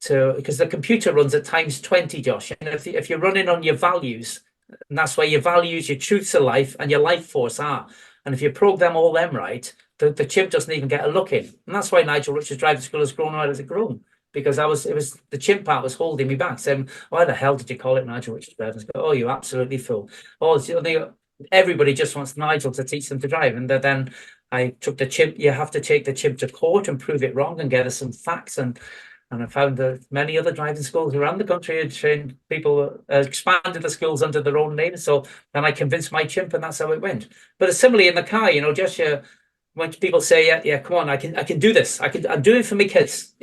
because the computer runs at ×20, Josh. And if you're running on your values, And that's where your values, your truths of life, and your life force are. And if you program all them right, the chimp doesn't even get a look in. And that's why Nigel Richards Driving School has grown right as it grown. Because it was the chimp part was holding me back, saying, "Why the hell did you call it Nigel Richards Driving School? Oh, you absolutely fool! Oh, everybody just wants Nigel to teach them to drive." And then I took the chimp. You have to take the chimp to court and prove it wrong and get us some facts. And I found that many other driving schools around the country had trained people, expanded the schools under their own name. So then I convinced my chimp, and that's how it went. But it's similarly in the car, just when people say, yeah, come on, I can do this. I'm doing it for my kids.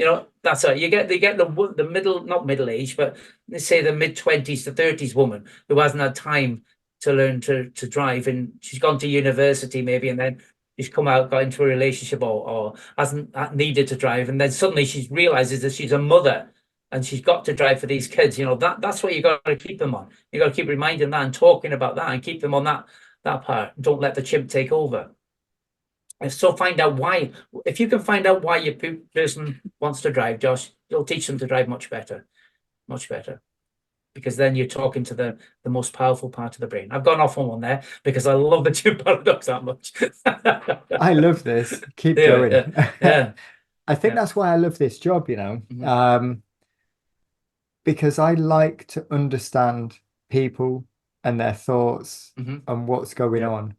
That's it. They get the middle, not middle age, but they say the mid-20s to 30s woman who hasn't had time to learn to drive, and she's gone to university maybe, and then she's come out, got into a relationship, or hasn't needed to drive, and then suddenly she realizes that she's a mother and she's got to drive for these kids. That's what you got to keep them on. You got to keep reminding them and talking about that and keep them on that part. Don't let the chimp take over. And so find out why. If you can find out why your person wants to drive, Josh, you'll teach them to drive much better, because then you're talking to the most powerful part of the brain. I've gone off on one there because I love the chimp paradox that much. I love this. Keep going. Yeah. I think that's why I love this job, because I like to understand people and their thoughts and what's going on,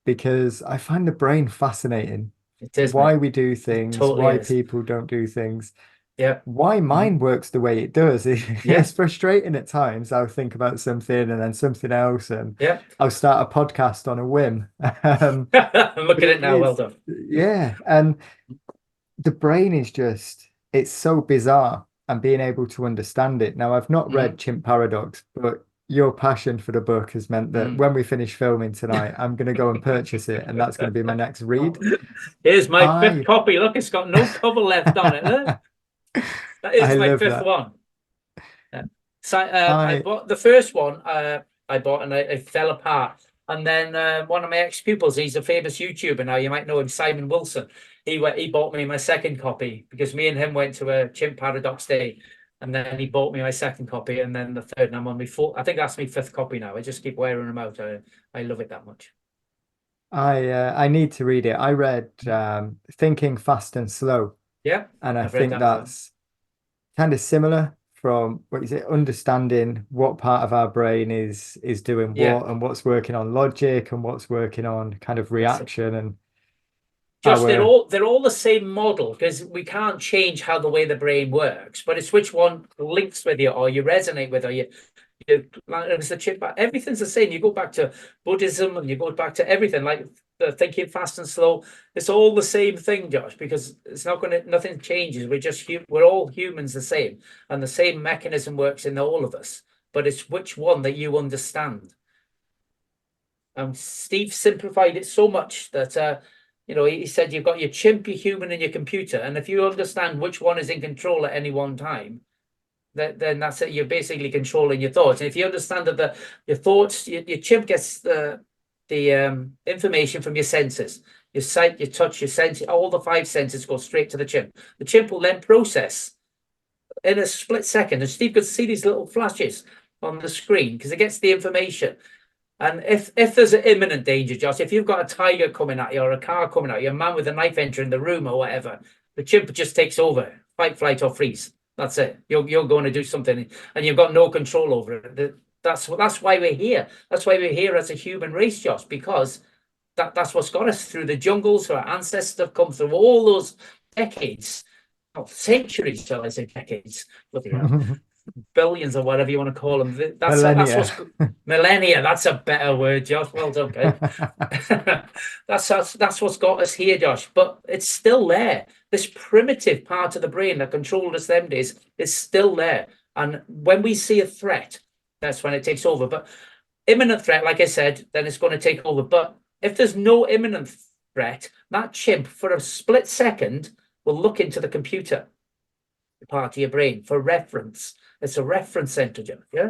because I find the brain fascinating. It is, why mate. we do things, totally why is. people don't do things. Yeah. Why mine works the way it does. It's frustrating at times. I'll think about something and then something else, and I'll start a podcast on a whim. Look at it now. Well done. Yeah. And the brain is it's so bizarre, and being able to understand it. Now, I've not read Chimp Paradox, but your passion for the book has meant that when we finish filming tonight, I'm going to go and purchase it, and that's going to be my next read. Here's my fifth copy. Look, it's got no cover left on it. Look. That is my fifth one. So I bought the first one. I bought and it fell apart. And then one of my ex-pupils, he's a famous YouTuber now. You might know him, Simon Wilson. He bought me my second copy because me and him went to a Chimp Paradox Day, and then he bought me my second copy, and then the third. And I'm on my fourth. I think that's my fifth copy now. I just keep wearing them out. I love it that much. I need to read it. I read Thinking Fast and Slow. Yeah, and I think that's kind of similar. From what is it, understanding what part of our brain is doing what, and what's working on logic and what's working on kind of reaction. And just they're all the same model, because we can't change how the way the brain works, but it's which one links with you or you resonate with, or it's the chip. Everything's the same. You go back to Buddhism and you go back to everything, like the Thinking Fast and Slow. It's all the same thing, Josh, because it's nothing changes. We're all humans the same, and the same mechanism works in all of us, but it's which one that you understand. Steve simplified it so much that he said you've got your chimp, your human, and your computer, and if you understand which one is in control at any one time, then that's it. You're basically controlling your thoughts. And if you understand that your thoughts, your chimp gets the information from your senses, your sight, your touch, your sense, all the five senses go straight to the chimp. The chimp will then process in a split second, and Steve could see these little flashes on the screen because it gets the information. And if there's an imminent danger, Josh, if you've got a tiger coming at you or a car coming at you, a man with a knife entering the room or whatever, the chimp just takes over, fight, flight, or freeze. That's it. You're going to do something, and you've got no control over it. That's why we're here. That's why we're here as a human race, Josh, because that's what's got us through the jungles. Our ancestors have come through all those decades, centuries, shall I say, decades. Bloody hell. Billions or whatever you want to call them. That's millennia. That's a better word, Josh. Well done, okay. That's what's got us here, Josh. But it's still there. This primitive part of the brain that controlled us them days is still there. And when we see a threat, that's when it takes over. But imminent threat, like I said, then it's going to take over. But if there's no imminent threat, that chimp for a split second will look into the computer part of your brain for reference. It's a reference center, Joe, yeah?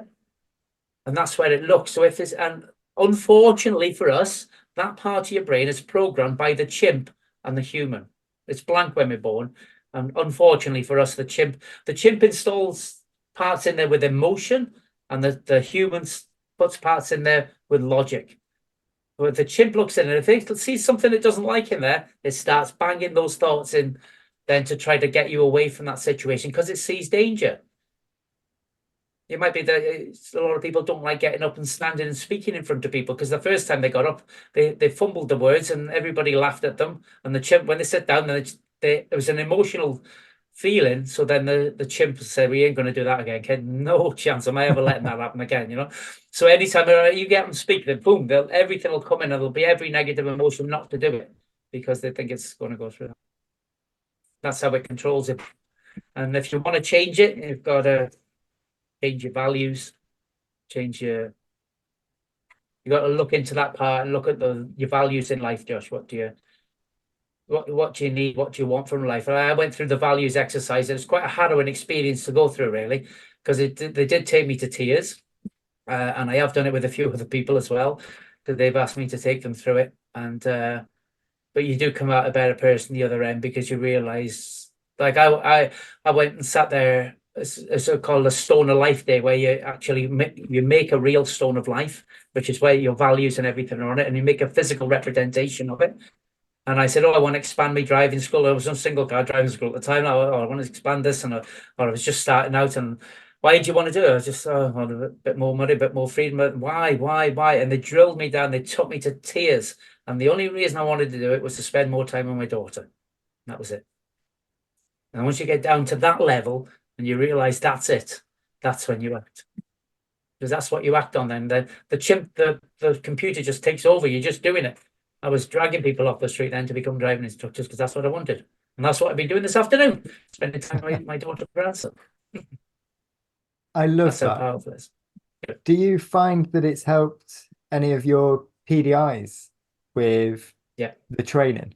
And that's where it looks. So and unfortunately for us, that part of your brain is programmed by the chimp and the human. It's blank when we're born. And unfortunately for us, the chimp installs parts in there with emotion, and the humans puts parts in there with logic. But the chimp looks in, and if it sees something it doesn't like in there, it starts banging those thoughts in, then to try to get you away from that situation because it sees danger. It might be that a lot of people don't like getting up and standing and speaking in front of people because the first time they got up, they fumbled the words and everybody laughed at them. And the chimp, when they sit down, it was an emotional feeling. So then the chimp said, "We ain't going to do that again, kid. No chance am I ever letting that happen again." You know. So anytime you get them speak, then boom, everything will come in, and there'll be every negative emotion not to do it because they think it's going to go through. That's how it controls it. And if you want to change it, you've got to change your values, you got to look into that part and look at your values in life, Josh. What do you need? What do you want from life? I went through the values exercise. It was quite a harrowing experience to go through, really, because they did take me to tears, and I have done it with a few other people as well, that they've asked me to take them through it. And but you do come out a better person the other end because you realize, like I went and sat there. It's called a Stone of Life Day, where you actually make a real stone of life, which is where your values and everything are on it, and you make a physical representation of it. And I said, "Oh, I want to expand my driving school." I was on single car driving school at the time. I want to expand this, or I was just starting out. And why did you want to do it? I was just, I want a bit more money, a bit more freedom. Why? And they drilled me down. They took me to tears. And the only reason I wanted to do it was to spend more time with my daughter. That was it. And once you get down to that level, and you realize that's it, that's when you act, because that's what you act on. Then the chimp, the computer just takes over. You're just doing it. I was dragging people off the street then to become driving instructors because that's what I wanted, and that's what I've been doing this afternoon, spending time with my daughter grandson. I love That's how that. powerful it is. Do you find that it's helped any of your PDIs with the training?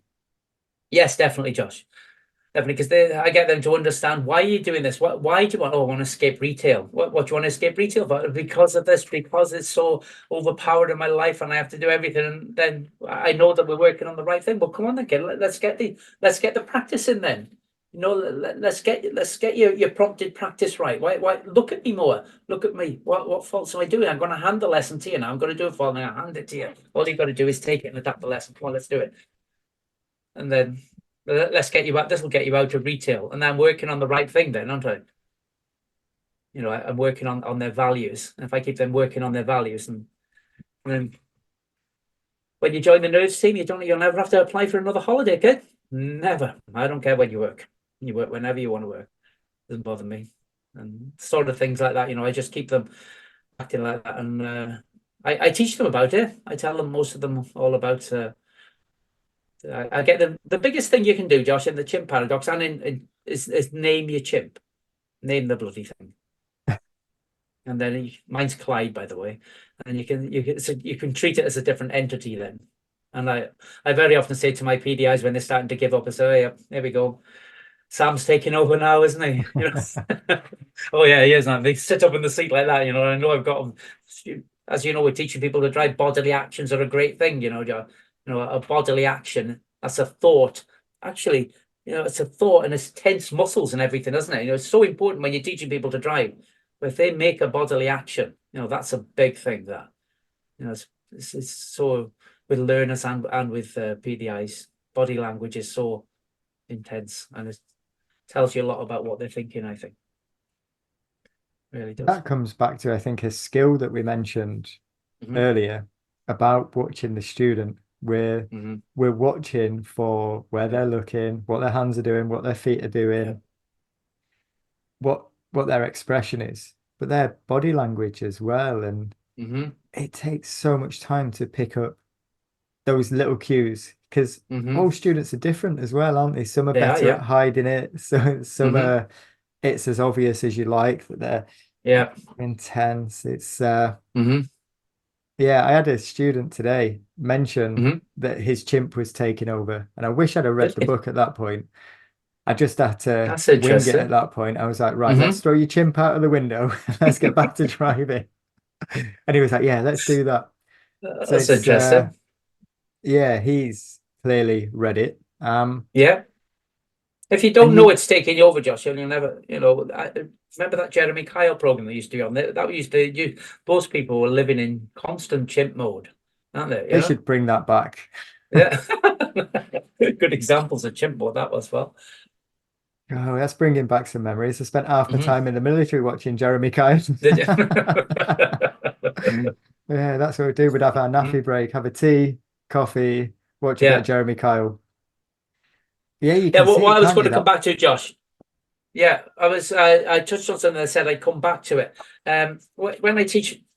Yes, definitely, Josh. Definitely, because I get them to understand, why are you doing this? Why do you want? Oh, I want to escape retail. What do you want to escape retail for? Because of this, because it's so overpowered in my life, and I have to do everything. And then I know that we're working on the right thing. But come on, then, kid, let's get the practice in. Then, let's get your prompted practice right. Why? Look at me more. Look at me. What faults am I doing? I'm going to hand the lesson to you now. I'm going to do it for you. I'll hand it to you. All you've got to do is take it and adapt the lesson. Come on, let's do it. And then let's get you out. This will get you out of retail, and I'm working on the right thing. Then, aren't I? I'm working on their values. And if I keep them working on their values, and then when you join the nerds team, you'll never have to apply for another holiday, kid. Never. I don't care when you work. You work whenever you want to work. Doesn't bother me. And sort of things like that. I just keep them acting like that, and I teach them about it. I tell them, most of them, all about. I get them. The biggest thing you can do, Josh, in the chimp paradox, and is name your chimp, name the bloody thing. And then mine's Clyde, by the way, and you can treat it as a different entity then. And I very often say to my PDIs when they're starting to give up, I say, "Oh, yeah, there we go. Sam's taking over now, isn't he?" Oh yeah, he is. Man. They sit up in the seat like that. I know I've got them. As you know, we're teaching people to drive. Bodily actions are a great thing. A bodily action, that's a thought. Actually, it's a thought, and it's tense muscles and everything, isn't it? It's so important when you're teaching people to drive. But if they make a bodily action, that's a big thing. That it's so, with learners and with PDIs, body language is so intense, and it tells you a lot about what they're thinking. I think it really does. That comes back to, I think, a skill that we mentioned earlier about watching the student. We're watching for where they're looking, what their hands are doing, what their feet are doing, what their expression is, but their body language as well. And it takes so much time to pick up those little cues, because all students are different as well, aren't they? Some are better at hiding it, so some are, it's as obvious as you like that they're intense. It's yeah, I had a student today mention that his chimp was taking over, and I wish I'd have read the book at that point. I just had to wing it at that point. I was like, right, let's throw your chimp out of the window. Let's get back to driving. And he was like, yeah, let's do that. That's interesting. Yeah, he's clearly read it. Yeah. If you don't know it's taking you over, Josh, you'll never, remember that Jeremy Kyle program they used to be on? That used to, most people were living in constant chimp mode, aren't they? They should bring that back. Yeah. Good examples of chimp mode that was. Well, Oh, that's bringing back some memories. I spent half my Mhm. time in the military watching Jeremy Kyle. Did you? Yeah, that's what we do. We'd have our Mhm. nappy break, have a tea, coffee, watch a bit of Yeah. Jeremy Kyle. Yeah, you Yeah, can see what it, I was can't going you? to come That back to, Josh. Yeah, I touched on something. I said I'd come back to it. When I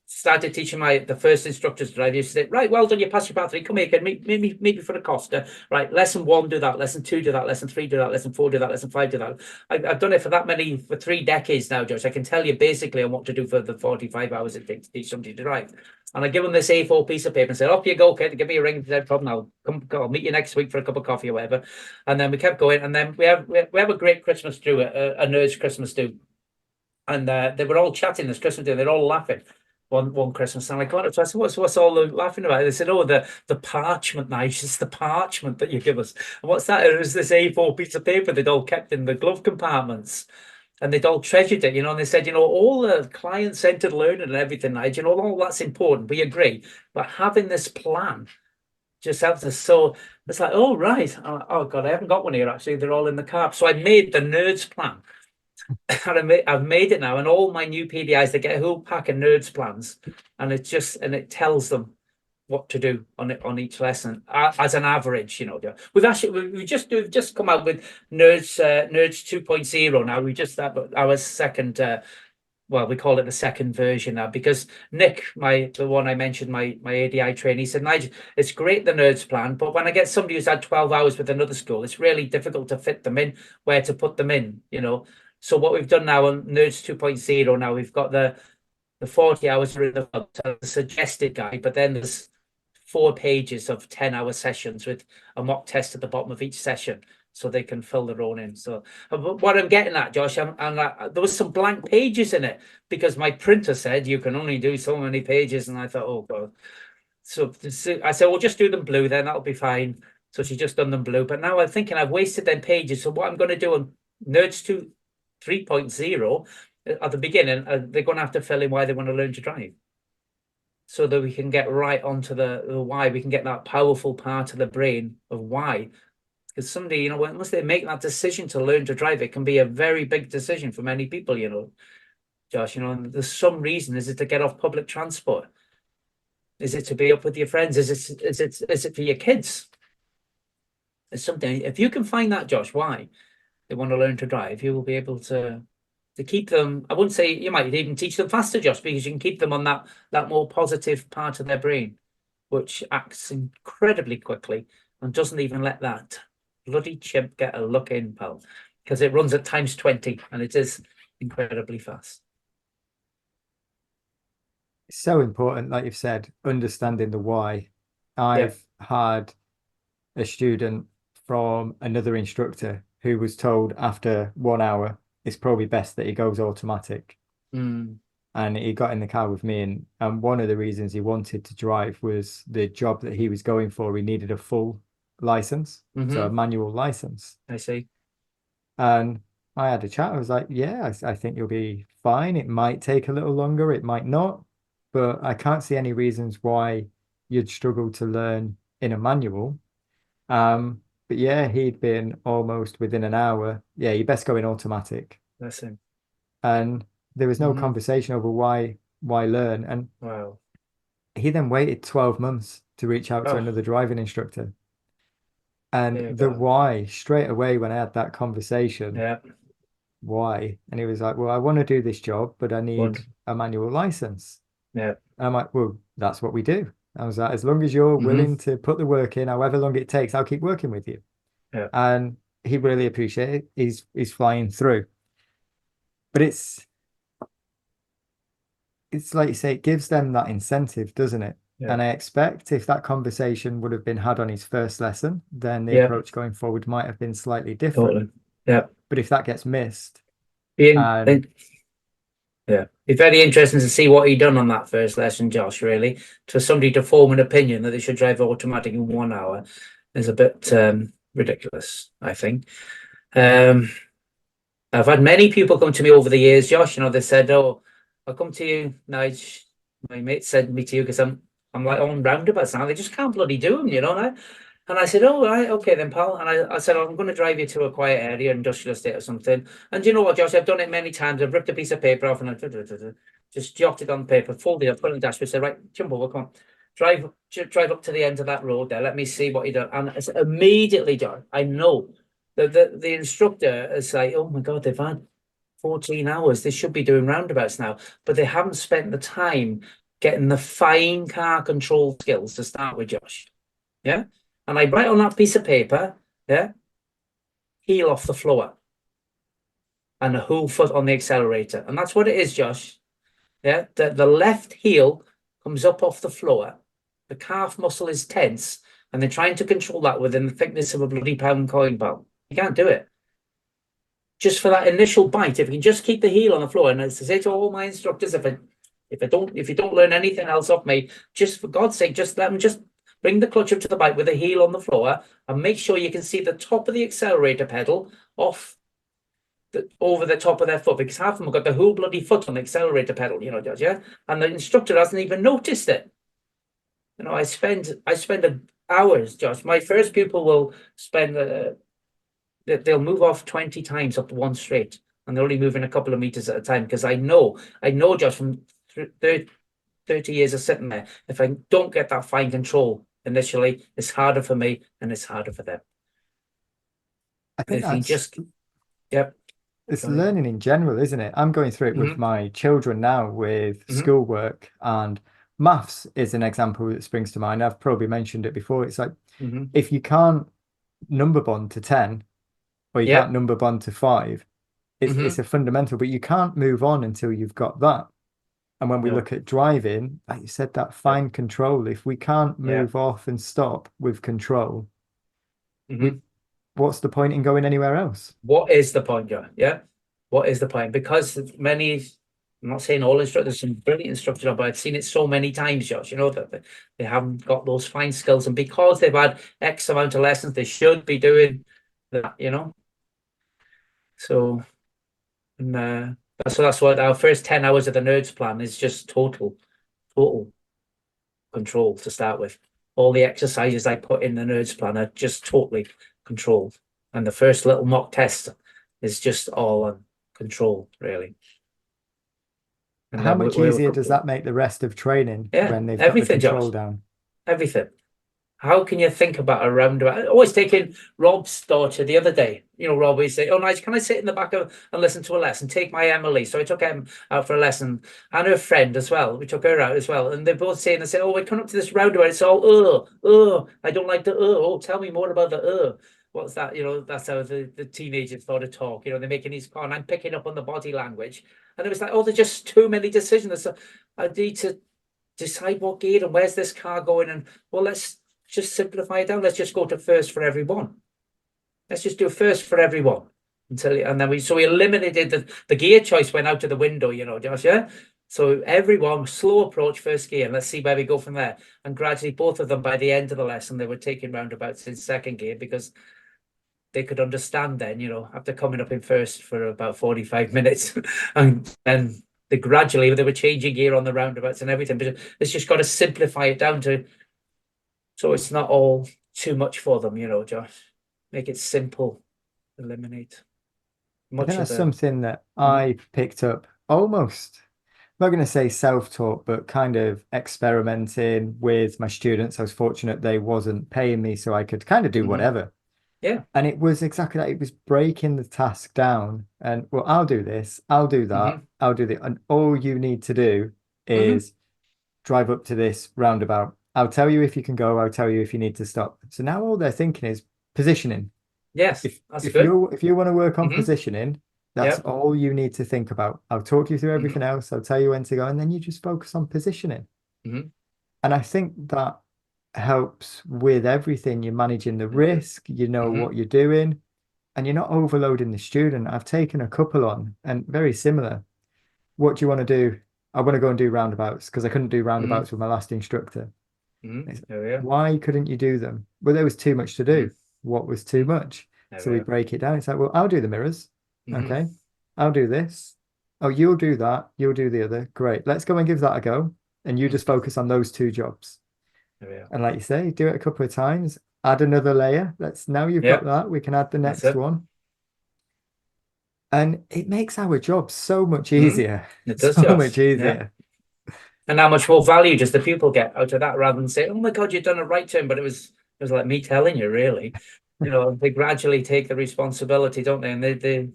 started teaching the first instructors to drive, you say, right, well done, you passed your part three. Come here, can meet me for the Costa. Right, lesson 1, do that. Lesson 2, do that. Lesson 3, do that. Lesson 4, do that. Lesson 5, do that. I've done it for 3 decades now, Josh. I can tell you basically on what to do for the 45 hours it takes to teach somebody to drive. And I give them this A4 piece of paper and said, off you go, kid. Give me a ring. No problem. I'll meet you next week for a cup of coffee or whatever. And then we kept going. And then we have a great Christmas do, a Nerds Christmas do. And they were all chatting this Christmas do. They're all laughing one Christmas. And I got up. So I said, what's all the laughing about? They said, oh, the parchment, Nigel. It's the parchment that you give us. And what's that? It was this A4 piece of paper they'd all kept in the glove compartments. And they'd all treasured it, and they said, all the client-centered learning and everything, Nigel, all that's important. We agree. But having this plan just helps us. So it's like, oh, right. Oh, God, I haven't got one here, actually. They're all in the car. So I made the Nerds plan. And I've made it now. And all my new PDIs, they get a whole pack of Nerds plans. And it tells them what to do on each lesson as an average. We've just come out with Nerds 2.0 now. We just had our second we call it the second version now, because Nick, the one I mentioned, my ADI trainee, said, Nigel, it's great the Nerds plan, but when I get somebody who's had 12 hours with another school, it's really difficult to fit them in, where to put them in. So what we've done now on Nerds 2.0, now we've got the 40 hours are in the suggested guide, but then there's 4 pages of 10-hour sessions with a mock test at the bottom of each session, so they can fill their own in. So what I'm getting at, Josh, there was some blank pages in it because my printer said you can only do so many pages, and I thought, oh God. So I said, well, just do them blue, then that'll be fine. So she just done them blue. But now I'm thinking I've wasted them pages. So what I'm going to do on Nerds 2 3.0 at the beginning, they're going to have to fill in why they want to learn to drive, so that we can get right onto the why. We can get that powerful part of the brain of why. Because somebody, once they make that decision to learn to drive, it can be a very big decision for many people, Josh, and there's some reason. Is it to get off public transport? Is it to be up with your friends? Is it for your kids? It's something. If you can find that, Josh, why they want to learn to drive, you will be able to keep them. I wouldn't say you might even teach them faster, Josh, because you can keep them on that more positive part of their brain, which acts incredibly quickly and doesn't even let that bloody chimp get a look in, pal, because it runs at times 20 and it is incredibly fast. it's so important, like you've said, understanding the why. I've had a student from another instructor who was told after 1 hour it's probably best that he goes automatic. And he got in the car with me, and one of the reasons he wanted to drive was the job that he was going for. He needed a full license, so a manual license. I see. And I had a chat. I was like, yeah, I think you'll be fine. It might take a little longer, it might not, but I can't see any reasons why you'd struggle to learn in a manual. But yeah, he'd been almost within an hour. Yeah, you best go in automatic. That's him. And there was no conversation over why learn. And Wow. he then waited 12 months to reach out to another driving instructor. And the why, straight away when I had that conversation, why? And he was like, well, I want to do this job, but I need a manual license. Yeah. And I'm like, well, that's what we do. I was like, as long as you're willing to put the work in, however long it takes, I'll keep working with you. Yeah. And he really appreciated it. He's flying through. But it's like you say, it gives them that incentive, doesn't it? Yeah. And I expect if that conversation would have been had on his first lesson, then the approach going forward might have been slightly different. Totally. Yeah. But if that gets missed, it's very interesting to see what he done on that first lesson, Josh. Really, for somebody to form an opinion that they should drive automatic in 1 hour is a bit ridiculous, I think. I've had many people come to me over the years, Josh. They said, "Oh, I'll come to you, Nige. My mate sent me to you because I'm like on roundabouts now. They just can't bloody do them, And I said, "Oh, right, okay then, pal." And I said, "Oh, I'm going to drive you to a quiet area, industrial estate or something." And you know what, Josh? I've done it many times. I've ripped a piece of paper off and I just jotted on paper, folded it up, put it in the dashboard, said, "Right, jump over, come on, drive up to the end of that road there. Let me see what you done." And it's immediately, John, I know the instructor is like, "Oh my God, they've had 14 hours. They should be doing roundabouts now," but they haven't spent the time getting the fine car control skills to start with, Josh. Yeah. And I write on that piece of paper, yeah, heel off the floor and a whole foot on the accelerator. And that's what it is, Josh. Yeah. The left heel comes up off the floor. The calf muscle is tense, and they're trying to control that within the thickness of a bloody pound coin, pal. You can't do it. Just for that initial bite, if you can just keep the heel on the floor, and as I say to all my instructors, if you don't learn anything else off me, just for God's sake, just let them just bring the clutch up to the bike with the heel on the floor, and make sure you can see the top of the accelerator pedal off over the top of their foot, because half of them have got the whole bloody foot on the accelerator pedal, Judge, yeah, and the instructor hasn't even noticed it. I spend hours, Josh. My first pupil will spend they'll move off 20 times up one straight, and they're only moving a couple of meters at a time, because I know, Josh, from 30 years of sitting there, if I don't get that fine control initially, it's harder for me and it's harder for them. I think If you that's just, yep. it's learning in general, isn't it? I'm going through it with my children now with schoolwork, and maths is an example that springs to mind. I've probably mentioned it before. It's like if you can't number bond to 10, or you can't number bond to 5, it's a fundamental, but you can't move on until you've got that. And when we look at driving, like you said, that fine control, if we can't move off and stop with control, what's the point in going anywhere else? What is the point, John? Yeah. What is the point? Because I'm not saying all instructors, some brilliant instructors, but I've seen it so many times, Josh, that they haven't got those fine skills. And because they've had X amount of lessons, they should be doing that, So, so that's what our first 10 hours of the nerds plan is, just total control to start with. All the exercises I put in the nerds plan are just totally controlled. And the first little mock test is just all on control, really. And how much easier does that make the rest of training when they've got the control down? Everything. How can you think about a roundabout? I always taking Rob's daughter the other day. Rob would say, "Oh, nice, can I sit in the back and listen to a lesson? Take my Emily." So I took Em out for a lesson, and her friend as well. We took her out as well. And they're both saying, they said, "Oh, we come up to this roundabout. It's all, I don't like the, oh, tell me more about the, what's that?" That's how the teenagers sort of talk. They're making these calls, and I'm picking up on the body language. And it was like, oh, there's just too many decisions. So I need to decide what gear and where's this car going. And well, let's just simplify it down. Let's just go to first for everyone. Let's just do first for everyone and then we eliminated the gear choice, went out to the window, Josh, yeah. So everyone, slow approach, first gear, and let's see where we go from there. And gradually, both of them, by the end of the lesson, they were taking roundabouts in second gear, because they could understand then, after coming up in first for about 45 minutes, and then they were changing gear on the roundabouts and everything. But it's just got to simplify it down to, so it's not all too much for them, Josh. Make it simple, eliminate I think that's something that I picked up almost, I'm not going to say self-taught, but kind of experimenting with my students. I was fortunate they wasn't paying me, so I could kind of do whatever. Yeah. And it was exactly that. It was breaking the task down, and well, I'll do this, I'll do that, I'll do that. And all you need to do is drive up to this roundabout. I'll tell you if you can go, I'll tell you if you need to stop. So now all they're thinking is positioning. Yes, if you want to work on positioning, that's all you need to think about. I'll talk you through everything else. I'll tell you when to go, and then you just focus on positioning. And I think that helps with everything. You're managing the risk, what you're doing, and you're not overloading the student. I've taken a couple on, and very similar. What do you want to do? I want to go and do roundabouts, because I couldn't do roundabouts with my last instructor. Why couldn't you do them? Well, there was too much to do. What was too much? So we break it down. It's like, well, I'll do the mirrors. Okay, I'll do this. Oh, you'll do that. You'll do the other. Great. Let's go and give that a go. And you just focus on those two jobs. There we are. And like you say, do it a couple of times. Add another layer. Now you've got Yep, that. We can add the that's next it. one. And it makes our job so much Mhm. easier. It does, So much Josh. Yeah. easier. And how much more value does the pupil get out of that rather than say, "Oh my God, you've done a right turn," but it was like me telling you, really. They gradually take the responsibility, don't they? And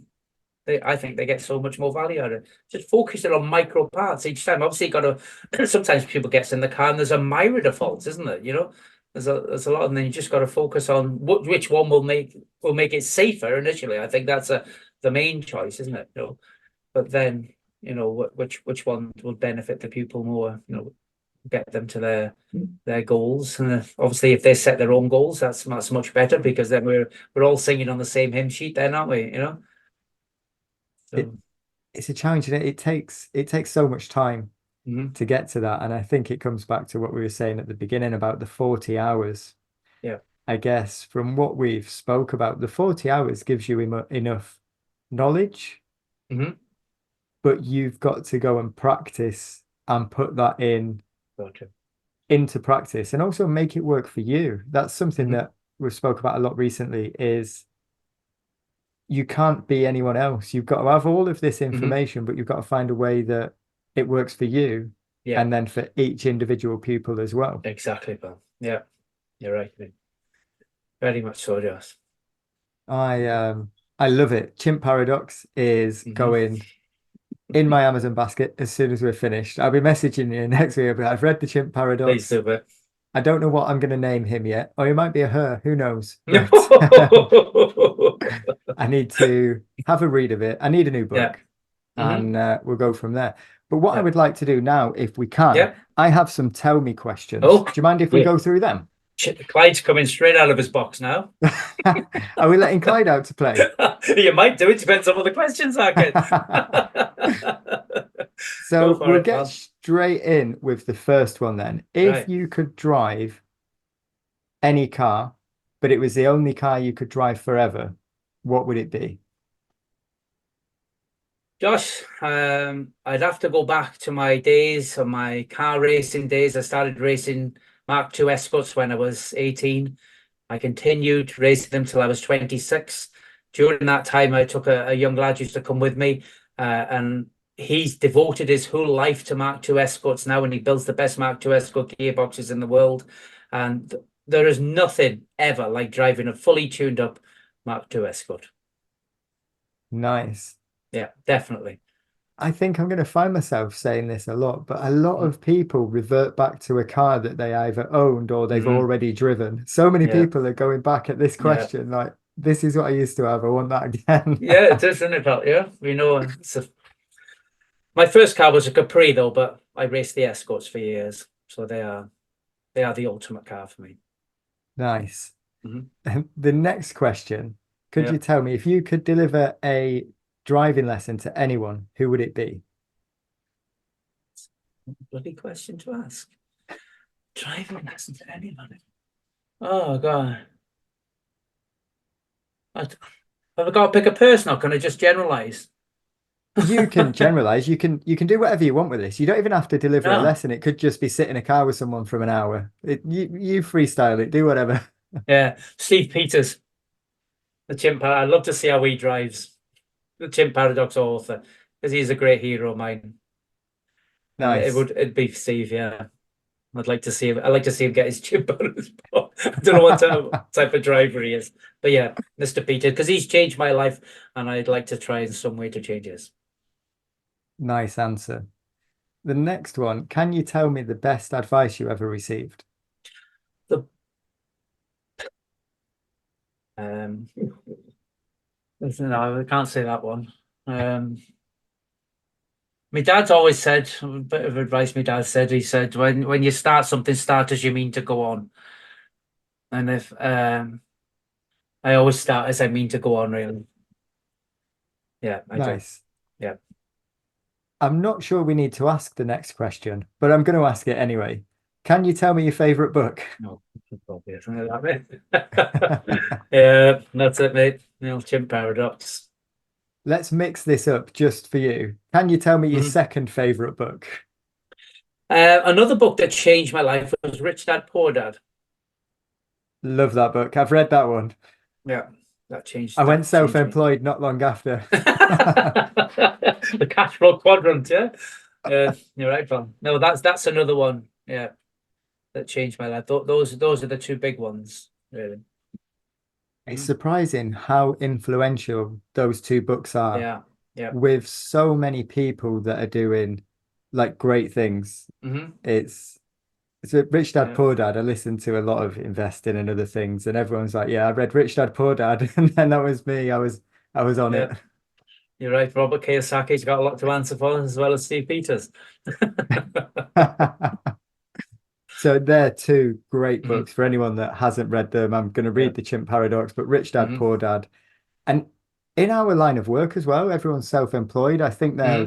I think they get so much more value out of it. Just focusing on micro parts each time. Obviously, you got to. Sometimes people get in the car and there's a myriad of faults, isn't there? There's a lot, and then you just got to focus on which one will make it safer initially. I think that's the main choice, isn't it? But then which one will benefit the pupil more. Get them to their goals. And obviously, if they set their own goals, that's much better because then we're all singing on the same hymn sheet, then, aren't we? It, So. it's a challenge, and it takes so much time Mhm. to get to that. And I think it comes back to what we were saying at the beginning about the 40 hours. Yeah. I guess from what we've spoke about, the 40 hours gives you enough knowledge, Mhm. but you've got to go and practice and put that Gotcha. into practice and also make it work for you. That's something Mhm. that we've spoke about a lot recently is you can't be anyone else. You've got to have all of this Mhm. information, but you've got to find a way that it works for you Yeah, and then for each individual pupil as well. exactly, pal. Yeah, you're right, mate. Very much so, Josh. I love it. Chimp Paradox is Mhm. going in my Amazon basket as soon as we're finished. I'll be messaging you next week, but I've read the Chimp Please Paradox. do, but I don't know what I'm going to name him yet, or it might be a her, who knows? But I need to have a read of it. I need a new yeah. book, Hmm. and we'll go from there. But what I Yeah. would like to do now, if we can, Yeah. I have some tell me questions. Oh, Do you mind if we yeah. go through them? Clyde's coming straight out of his box now. Are we letting Clyde out to play? You might do it. Depends on what the questions are, kid. Go So for we'll it, get pal. straight in with the first one then. If Right. you could drive any car, but it was the only car you could drive forever, what would it be? Josh, I'd have to go back to my days of my car racing days. I started racing Mark II Escorts when I was 18. I continued racing them till I was 26. During that time, I took a young lad who used to come with me, and he's devoted his whole life to Mark II Escorts now, and he builds the best Mark II Escort gearboxes in the world. And there is nothing ever like driving a fully tuned up Mark II Escort. Nice. Yeah, definitely. I think I'm going to find myself saying this a lot, but a lot of people revert back to a car that they either owned or they've Mm-hmm. already driven. So many Yeah, people are going back at this yeah. question, like, this is what I used to have. I want that again. Yeah, it is, isn't it, pal? Yeah, we know. My first car was a Capri though, but I raced the Escorts for years, so they are the ultimate car for me. Nice. Mhm. The next question, could Yeah, you tell me if you could deliver a driving lesson to anyone, who would it be? bloody question to ask. Driving lesson to anybody. Oh God, have I got to pick a person or can I just generalize? You can generalize. You can do whatever you want with this. You don't even have to deliver a No, lesson. It could just be sit in a car with someone from an hour. You freestyle it. Do whatever. yeah, Steve Peters, the Chimp. I'd love to see how he drives. The Chimp Paradox author, because he's a great hero of mine, and Nice. it'd be Steve. Yeah. I'd like to see him. I'd like to see him get his chip out of his ball. I don't know what type of driver he is, but yeah, Mr. Peter, because he's changed my life, and I'd like to try in some way to change his. Nice answer. The next one, can you tell me the best advice you ever received? The um, no, I can't say that one. My dad's always said a bit of advice. My dad said he said when you start something, start as you mean to go on, and if I always start as I mean to go on. Really, yeah, I do. Nice. Yeah. I'm not sure we need to ask the next question, but I'm going to ask it anyway. Can you tell me your favorite book? No, probably isn't that, mate? Yeah, that's it, mate. Chimp paradox. let's mix this up just for you. Can you tell me your Mhm. second favorite book? Another book that changed my life was Rich Dad Poor Dad. Love that book. I've read that one. Yeah, I went that changed me. self-employed not long after. The cash flow quadrant, yeah. Yeah, you're right, Tom. No, that's another one. Yeah, that changed my life. Those are the two big ones, really. It's Mhm. surprising how influential those two books are Yeah, yeah. with so many people that are doing like great things. Hmm. It's a Rich Dad Yeah, Poor Dad. I listened to a lot of investing and other things, and everyone's like, "Yeah, I read Rich Dad Poor Dad," and then that was me. I was on yeah. it. You're right. Robert Kiyosaki's got a lot to answer for, as well as Steve Peters. So they're two great Hmm. books for anyone that hasn't read them. I'm going to Yeah. read The Chimp Paradox, but Rich Dad Hmm. Poor Dad. And in our line of work as well, everyone's self-employed. I think Hmm.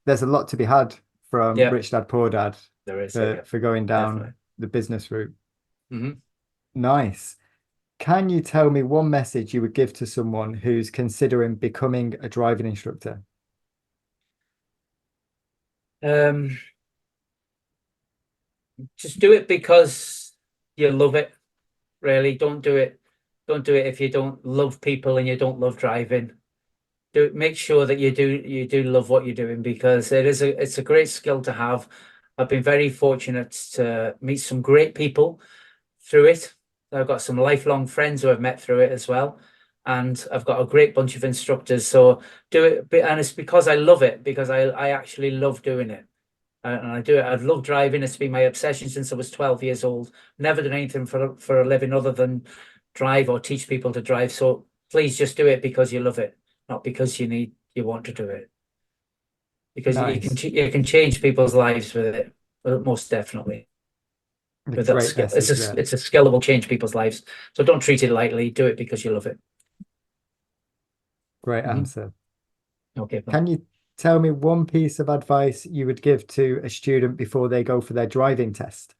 there's a lot to be had from Yeah, Rich Dad Poor Dad there is. Yeah, for yeah, going down definitely. the business route. Hmm. Nice. Can you tell me one message you would give to someone who's considering becoming a driving instructor? Um, just do it because you love it. Really, don't do it. Don't do it if you don't love people and you don't love driving. Make sure that you do love what you're doing, because it's a great skill to have. I've been very fortunate to meet some great people through it. I've got some lifelong friends who I've met through it as well, and I've got a great bunch of instructors. So do it, and it's because I love it, because I actually love doing it. And I do it. I've loved driving. It's been my obsession since I was 12 years old. Never done anything for a living other than drive or teach people to drive. So please just do it because you love it, not because you want to do it. Because Nice. you can change people's lives with it, most definitely. A With that great skill, message there. it's a skill that will change people's lives. So don't treat it lightly. Do it because you love it. Great Mhm. answer. Okay, Phil. Can you tell me one piece of advice you would give to a student before they go for their driving test?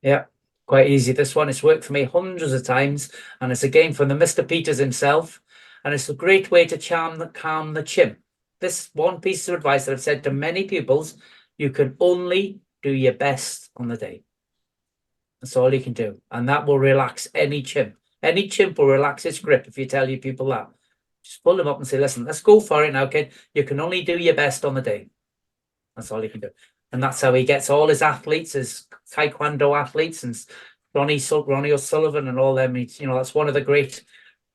Yeah, quite easy. This one, it's worked for me hundreds of times, and it's a game from the Mr. Peters himself, and it's a great way to calm the chimp. This one piece of advice that I've said to many pupils: you can only do your best on the day. That's all you can do, and that will relax any chimp. Any chimp will relax its grip if you tell your people that. Just pull them up and say, "Listen, let's go for it now, kid. You can only do your best on the day." That's all he can do. And that's how he gets all his athletes, his taekwondo athletes, and Ronnie O'Sullivan and all them. That's one of the great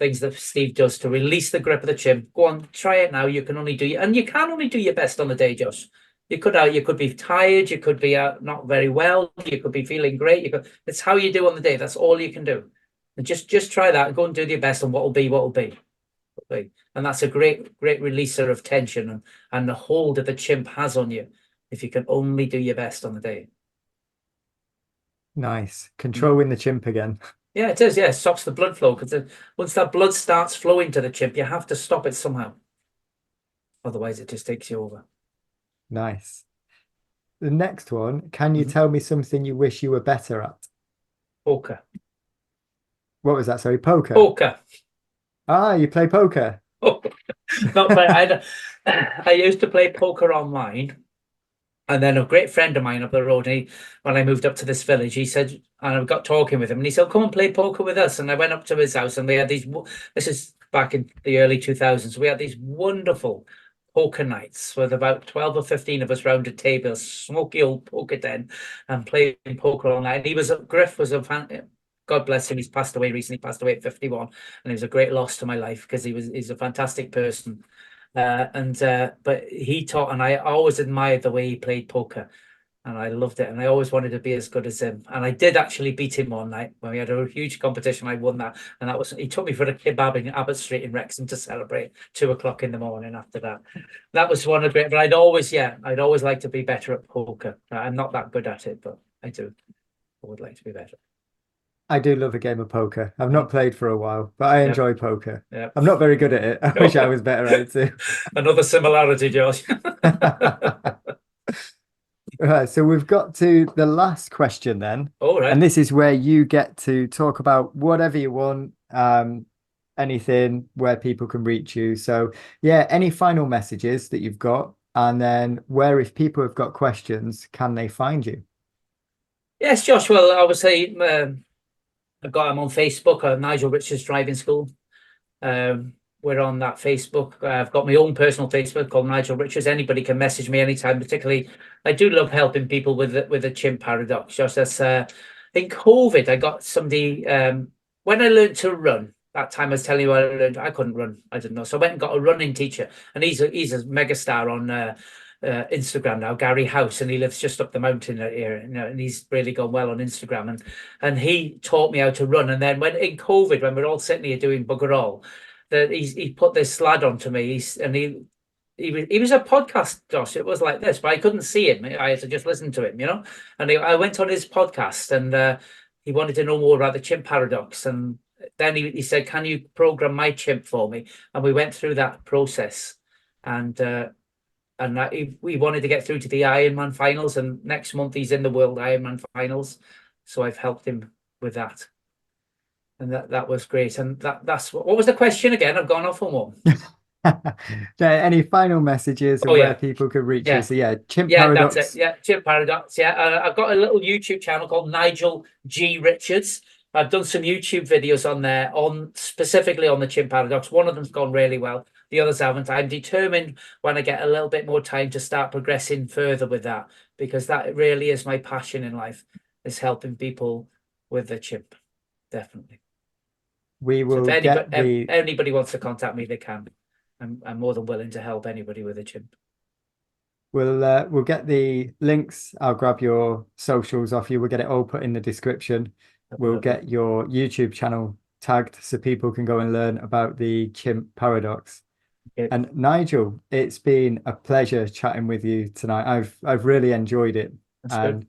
things that Steve does, to release the grip of the chimp. Go on, try it now. You can only and you can only do your best on the day, Josh. You could be tired, you could be not very well, you could be feeling great. It's how you do on the day. That's all you can do. And just try that and go and do your best, and what will be, what will be. And that's a great releaser of tension and the hold that the chimp has on you, if you can only do your best on the day. Nice. Mhm. Controlling the chimp again. Yeah, it is. Yeah, it stops the blood flow, because once that blood starts flowing to the chimp, you have to stop it somehow. Otherwise, it just takes you over. Nice. The next one, can you Mhm. tell me something you wish you were better at? Poker. What was that? Sorry, poker. Poker. Ah, you play poker. Not play. I used to play poker online. And then a great friend of mine up the road, when I moved up to this village, he said, and I got talking with him, and he said, "Come and play poker with us." And I went up to his house, and we had this is back in the early 2000s. We had these wonderful poker nights with about 12 or 15 of us round a table, smoky old poker den, and playing poker all night. And Griff was a fan. God bless him. He's passed away recently, passed away at 51. And he was a great loss to my life, because he's a fantastic person. But he taught, and I always admired the way he played poker, and I loved it, and I always wanted to be as good as him. And I did actually beat him one night when we had a huge competition. I won that, and he took me for a kebab in Abbott Street in Wrexham to celebrate 2 o'clock in the morning after that. That was one of the great. But I'd always like to be better at poker. I'm not that good at it, but I do. I would like to be better. I do love a game of poker. I've Mhm. not played for a while, but I Yep, enjoy poker. yep. I'm not very good at it. I wish I was better at it too. Another similarity, Josh. Right, so we've got to the last question then, All and right. this is where you get to talk about whatever you want. anything where people can reach you. So yeah, any final messages that you've got, and then where, if people have got questions, can they find you? Yes, Josh. Well, obviously, I've got him on Facebook, Nigel Richards Driving School. We're on that Facebook. I've got my own personal Facebook called Nigel Richards. Anybody can message me anytime. Particularly, I do love helping people with the chimp paradox. Just as in COVID, I got somebody when I learned to run. That time I was telling you I learned I couldn't run. I didn't know, so I went and got a running teacher, and he's a mega star on Instagram now, Gary House, and he lives just up the mountain here, and he's really gone well on Instagram, and he taught me how to run. And then when in COVID, when we're all sitting here doing bugger all, that he put this lad onto me, he was a podcast, Josh. It was like this, but I couldn't see him. I had to just listen to him, and I went on his podcast, and he wanted to know more about the chimp paradox. And then he said, can you program my chimp for me? And we went through that process, and we wanted to get through to the Ironman finals, and next month he's in the World Ironman finals. So I've helped him with that, and that was great. And that's what was the question again? I've gone off on one. Any final messages or where people could reach you? So yeah, Chimp Paradox. That's it. Yeah, Chimp Paradox. Yeah, I've got a little YouTube channel called Nigel G Richards. I've done some YouTube videos on there specifically on the Chimp Paradox. One of them's gone really well. The others haven't. I'm determined when I get a little bit more time to start progressing further with that, because that really is my passion in life, is helping people with the chimp. Definitely. We will if anybody wants to contact me, they can. I'm more than willing to help anybody with a chimp. We'll get the links. I'll grab your socials off you. We'll get it all put in the description. We'll get your YouTube channel tagged so people can go and learn about the chimp paradox. Okay. And Nigel, it's been a pleasure chatting with you tonight. I've really enjoyed it. That's and good.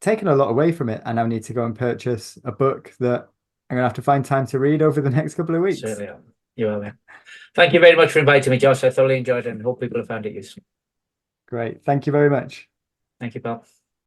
taken a lot away from it. And I need to go and purchase a book that I'm gonna have to find time to read over the next couple of weeks. Certainly are. You are, man. Thank you very much for inviting me, Josh. I thoroughly enjoyed it and hope people have found it useful. Great. Thank you very much. Thank you, pal.